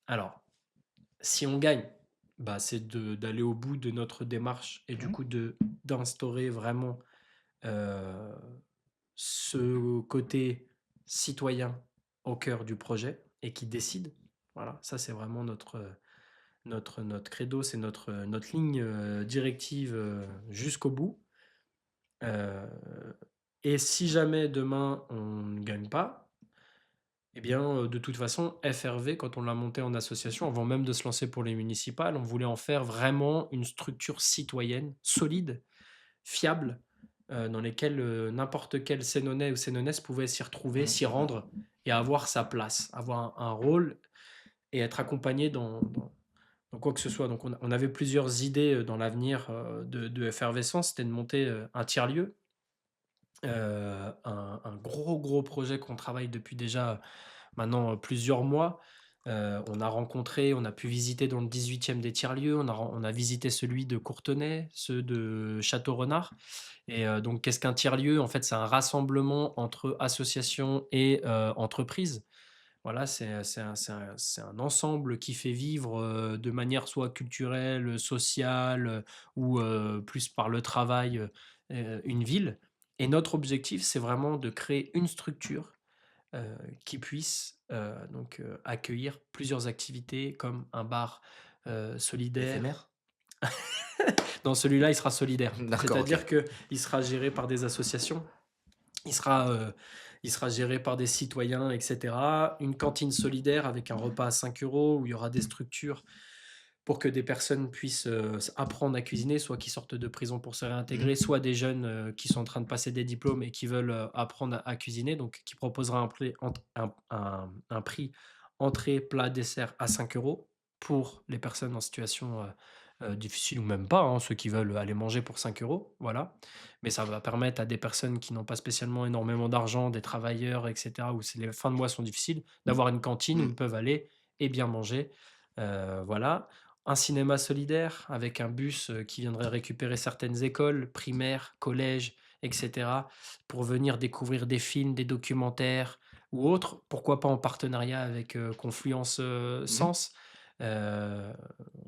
Alors, si on gagne, bah, c'est d'aller au bout de notre démarche et du Mmh. coup d'instaurer vraiment, heu, ce côté citoyen au cœur du projet et qui décide. Voilà, ça c'est vraiment notre credo, c'est notre ligne, directive, jusqu'au bout. Heu et si jamais demain on ne gagne pas, eh bien, de toute façon, FRV, quand on l'a monté en association, avant même de se lancer pour les municipales, on voulait en faire vraiment une structure citoyenne, solide, fiable, dans lesquelles, n'importe quel Sénonais ou Sénonnaise pouvait s'y retrouver, Mmh, s'y mmh mh. rendre et avoir sa place, avoir un rôle et être accompagné dans quoi que ce soit. Donc on avait plusieurs idées, dans l'avenir, de Effervescence, c'était de monter, un tiers-lieu, un gros, gros projet qu'on travaille depuis déjà maintenant, plusieurs mois. On a rencontré, on a pu visiter dans le 18e des tiers-lieux, on a visité celui de Courtenay, ceux de Château-Renard et donc qu'est-ce qu'un tiers-lieu? En fait, c'est un rassemblement entre associations et entreprises. Voilà, c'est un ensemble qui fait vivre, de manière soit culturelle, sociale, ou plus par le travail, une ville et notre objectif, c'est vraiment de créer une structure, qui puisse, accueillir plusieurs activités comme un bar, solidaire. Éphémère? Dans celui-là, il sera solidaire. D'accord, OK. C'est-à-dire qu'il sera géré par des associations. Il sera, heu, il sera géré par des citoyens et cetera. Une cantine solidaire avec un repas à 5 € où il y aura des structures pour que des personnes puissent, apprendre à cuisiner, soit qui sortent de prison pour se Mmh. réintégrer, soit des jeunes, qui sont en train de passer des diplômes et qui veulent, apprendre à cuisiner, donc qui proposera un prix entrée, plat, dessert à 5 € pour les personnes en situation, difficile ou même pas, hein, ceux qui veulent aller manger pour 5 €, voilà. Mais ça va permettre à des personnes qui n'ont pas spécialement énormément d'argent, des travailleurs et cetera, où c'est les fins de mois sont difficiles, d'avoir une cantine où Mmh. ils peuvent aller et bien manger, voilà. Un cinéma solidaire avec un bus, qui viendrait récupérer certaines écoles primaires, collèges et cetera, pour venir découvrir des films, des documentaires ou autres. Pourquoi pas en partenariat avec, Confluence, Mmh. Sens. Heu,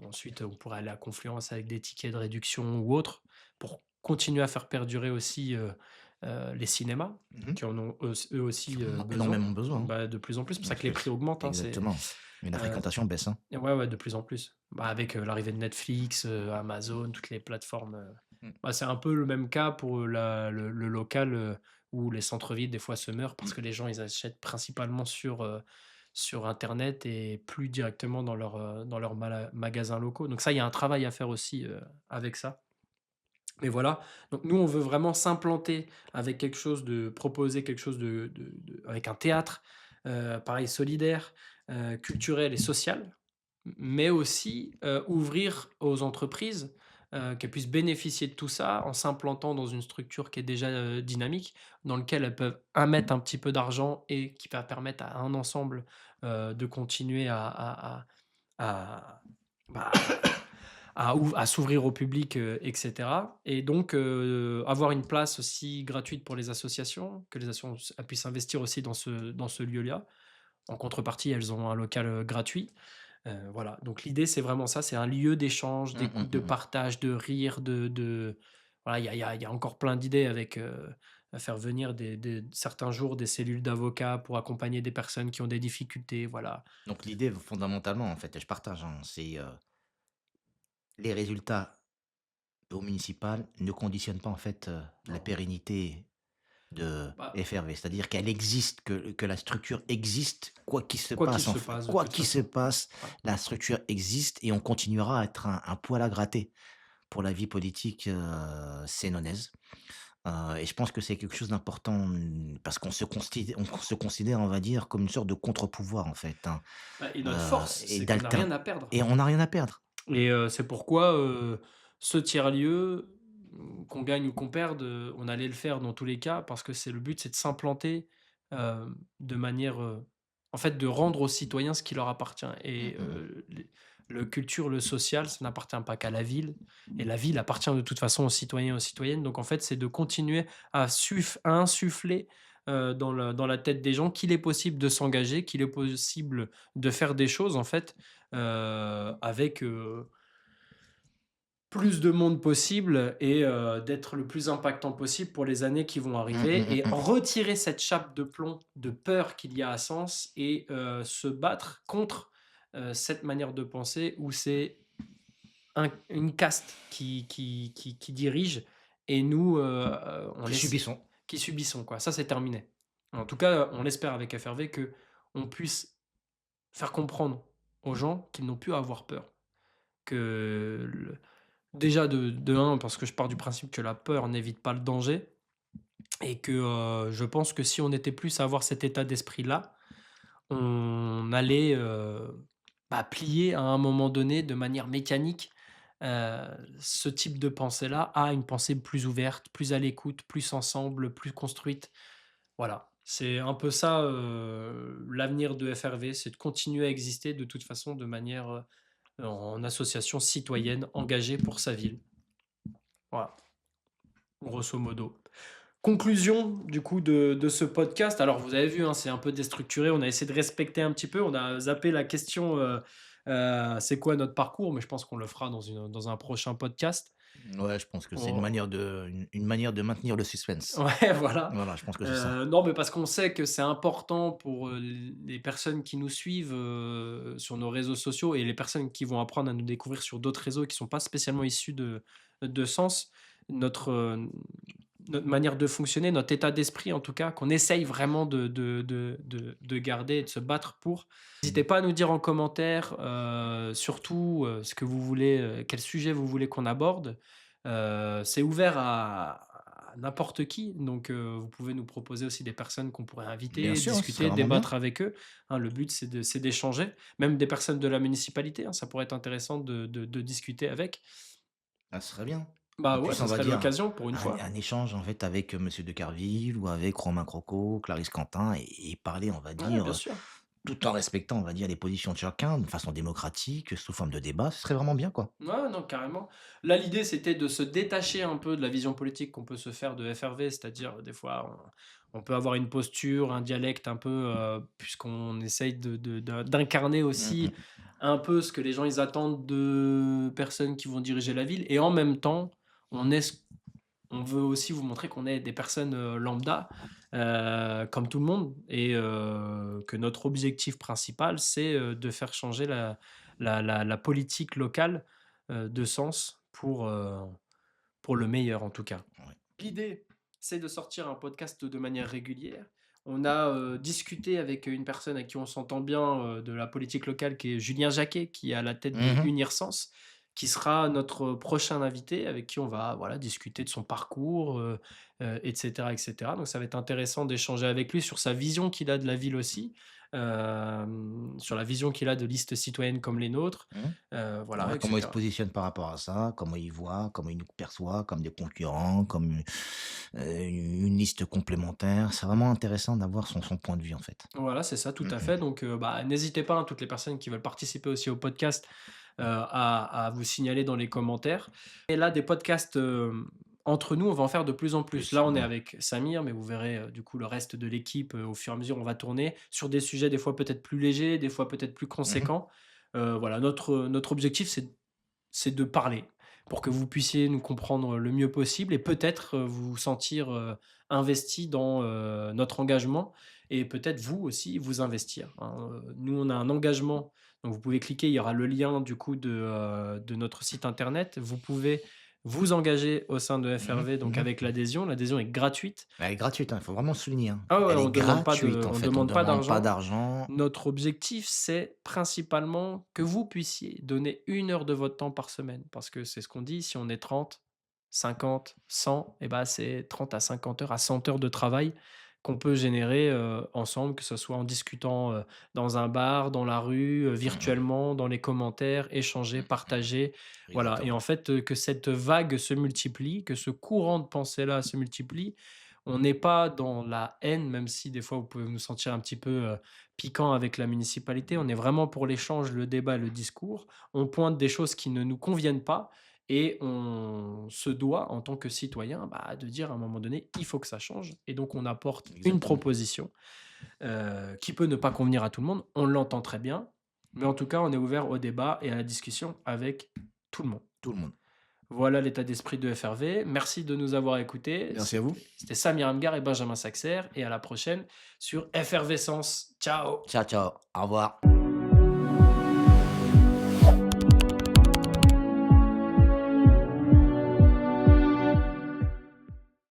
Ensuite, on pourrait aller à Confluence avec des tickets de réduction ou autres, pour continuer à faire perdurer aussi, les cinémas Mmh. qui en ont eux aussi, On en a besoin. énormément besoin, hein. Bah, de plus en plus, c'est pour ça Parce que les que prix augmentent, hein, exactement. Et la heu fréquentation baisse, hein. et ouais, ouais, de plus en plus. Bah, avec, l'arrivée de Netflix, Amazon, toutes les plateformes, Mmh. bah, c'est un peu le même cas pour, le local, où les centres-villes, des fois, se meurent parce que les gens, ils achètent principalement sur internet et plus directement dans leurs magasins locaux. Donc ça, il y a un travail à faire aussi, avec ça. Mais voilà, donc nous, on veut vraiment s'implanter avec quelque chose de proposer quelque chose avec un théâtre, pareil solidaire, culturel et social, mais aussi, ouvrir aux entreprises, qu'elles puissent bénéficier de tout ça en s'implantant dans une structure qui est déjà, dynamique, dans lequel elles peuvent mettre un petit peu d'argent et qui va permettre à un ensemble, de continuer à bah, à s'ouvrir au public, et cetera et donc avoir une place aussi gratuite pour les associations, que les assos elles puissent investir aussi dans ce lieu-là. En contrepartie, elles ont un local, gratuit. Voilà, donc l'idée, c'est vraiment ça, c'est un lieu d'échange, Mmh mh, d'écoute, de mmh mh. partage, de rire, de voilà, il y a encore plein d'idées avec, à faire venir certains jours des cellules d'avocats pour accompagner des personnes qui ont des difficultés, voilà. Donc l'idée fondamentalement, en fait, et je partage, hein, c'est, les résultats au municipal ne conditionnent pas, en fait, la Non, pérennité de bah, FRV. C'est-à-dire qu'elle existe, que la structure existe, quoi qu'il se quoi qu'il passe, en se fait. passe de Quoi toute qu'il se façon. passe, Voilà. la structure existe et on continuera à être un poil à gratter pour la vie politique, sénonaise. Et je pense que c'est quelque chose d'important, parce qu'on se considère, on va dire, comme une sorte de contre-pouvoir, en fait, hein, Bah et notre force, et c'est qu'on n'a rien d'altern à perdre et on n'a rien à perdre. et c'est pourquoi, ce tiers-lieu, qu'on gagne ou qu'on perde, on allait le faire dans tous les cas parce que c'est le but, c'est de s'implanter, de manière, en fait, de rendre aux citoyens ce qui leur appartient Mmh et mh, mmh. les le culture, le social, ça n'appartient pas qu'à la ville et la ville appartient de toute façon aux citoyens et aux citoyennes. Donc en fait, c'est de continuer à insuffler, dans la tête des gens qu'il est possible de s'engager, qu'il est possible de faire des choses en fait, avec, plus de monde possible et d'être le plus impactant possible pour les années qui vont Mmh mh, arriver et mmh mh. retirer cette chape de plomb de peur qu'il y a à Sens et se battre contre, cette manière de penser où c'est une caste qui dirige et nous, on Qui laisse subissons. qui subissons quoi. Ça, c'est terminé. En tout cas, on espère avec FRV qu'on puisse faire comprendre aux gens qu'ils n'ont plus à avoir peur. Que le Déjà de 1 parce que je pars du principe que la peur n'évite pas le danger et que, je pense que si on était plus à avoir cet état d'esprit-là, on allait, plier à un moment donné de manière mécanique, heu, ce type de pensée-là à une pensée plus ouverte, plus à l'écoute, plus ensemble, plus construite. Voilà, c'est un peu ça, l'avenir de FRV, c'est de continuer à exister de toute façon de manière, en association citoyenne engagée pour sa ville. Voilà. Grosso modo. Conclusion du coup de ce podcast. Alors vous avez vu, hein, c'est un peu déstructuré, on a essayé de respecter un petit peu, on a zappé la question, c'est quoi notre parcours? Mais je pense qu'on le fera dans un prochain podcast. Ouais, je pense que c'est On une manière de maintenir le suspense. Ouais, voilà. Voilà, je pense que c'est ça. Non, mais parce qu'on sait que c'est important pour, les personnes qui nous suivent, sur nos réseaux sociaux et les personnes qui vont apprendre à nous découvrir sur d'autres réseaux qui sont pas spécialement issus de Sens. Notre, notre manière de fonctionner, notre état d'esprit en tout cas, qu'on essaye vraiment de garder et de se battre pour. N'hésitez pas à nous dire en commentaire, surtout, ce que vous voulez, quel sujet vous voulez qu'on aborde. C'est ouvert à n'importe qui, donc vous pouvez nous proposer aussi des personnes qu'on pourrait Bien inviter, sûr, ce serait discuter, vraiment bien. débattre avec eux, hein. Le but c'est d'échanger, même des personnes de la municipalité, hein, ça pourrait être intéressant de discuter avec. Ah, ce serait bien. Bah, Qu'on ouais, puisse, ça on va serait dire, l'occasion pour une un fois. échange, en fait, avec, monsieur de Carville ou avec Romain Croco, Clarisse Quentin, et parler, on va Ouais, dire, bien sûr. tout en respectant, on va dire, les positions de chacun, de façon démocratique, sous forme de débat. Ce serait vraiment bien, quoi. Ouais, non, carrément. Là, l'idée, c'était de se détacher un peu de la vision politique qu'on peut se faire de FRV, c'est-à-dire, des fois, on peut avoir une posture, un dialecte un peu, puisqu'on essaye d'incarner Mmh aussi mh. un peu ce que les gens, ils attendent de personnes qui vont diriger la ville et en même temps, on est ce on veut aussi vous montrer qu'on est des personnes, lambda, comme tout le monde et que notre objectif principal, c'est, de faire changer la politique locale, de Sens pour le meilleur en tout cas. Ouais. L'idée, c'est de sortir un podcast de manière régulière. On a, discuté avec une personne avec qui on s'entend bien, de la politique locale qui est Julien Jacquet, qui est à la tête de Mmh. Unirsense, qui sera notre prochain invité avec qui on va, voilà, discuter de son parcours, et cetera, et cetera. Donc ça va être intéressant d'échanger avec lui sur sa vision qu'il a de la ville aussi, sur la vision qu'il a de listes citoyennes comme les nôtres, Mmh. voilà, Ouais, et comment il se cetera. positionne par rapport à ça? Comment il voit? Comment il nous perçoit? Comme des concurrents? Comme, une liste complémentaire? C'est vraiment intéressant d'avoir son point de vue, en fait. Voilà, c'est ça, tout Mmh à mh. fait. Donc, bah, n'hésitez pas, hein, toutes les personnes qui veulent participer aussi au podcast, à vous signaler dans les commentaires. Et là, des podcasts, entre nous, on va en faire de plus en plus. Plus, Là, on est mmh. avec Samir, mais vous verrez, du coup, le reste de l'équipe, au fur et à mesure, on va tourner sur des sujets des fois peut-être plus légers, des fois peut-être plus Mmh mh. conséquents. Voilà, notre objectif, c'est de parler pour que vous puissiez nous comprendre le mieux possible et peut-être, vous sentir, investi dans, notre engagement et peut-être vous aussi vous investir, hein. Nous, on a un engagement, donc vous pouvez cliquer, il y aura le lien du coup de notre site internet. Vous pouvez vous engager au sein de Mmh mh. FRV, donc Mmh avec mh. l'adhésion. L'adhésion est gratuite. Elle est gratuite, hein, il faut vraiment le souligner, hein. Ah ouais, Elle est on demande pas gratuite, de en on fait, on demande pas demande pas d'argent. d'argent. Notre objectif, c'est principalement que vous puissiez donner 1 heure de votre temps par semaine. Parce que c'est ce qu'on dit, si on est 30, 50, 100, et bah, c'est 30 à 50 heures, à 100 heures de travail qu'on peut générer, ensemble, que ce soit en discutant, dans un bar, dans la rue, Mmh mh. virtuellement, dans les commentaires, échanger, Mmh mh, mmh. partager. Voilà, et Exactement. en fait, que cette vague se multiplie, que ce courant de pensée-là se multiplie. On n'est pas dans la haine, même si des fois vous pouvez nous sentir un petit peu, piquant avec la municipalité. On est vraiment pour l'échange, le débat et le discours. On pointe des choses qui ne nous conviennent pas et on se doit, en tant que citoyen, bah, de dire à un moment donné: «Il faut que ça change», et donc on apporte une Exactement. proposition, qui peut ne pas convenir à tout le monde. On l'entend très bien, mais en tout cas, on est ouvert au débat et à la discussion avec tout le monde. Tout le monde. Voilà l'état d'esprit de FRV. Merci de nous avoir écoutés. Merci à vous. C'était Samir Amgar et Benjamin Saxer, et à la prochaine sur Effervescence. Ciao! Ciao, ciao. Au revoir.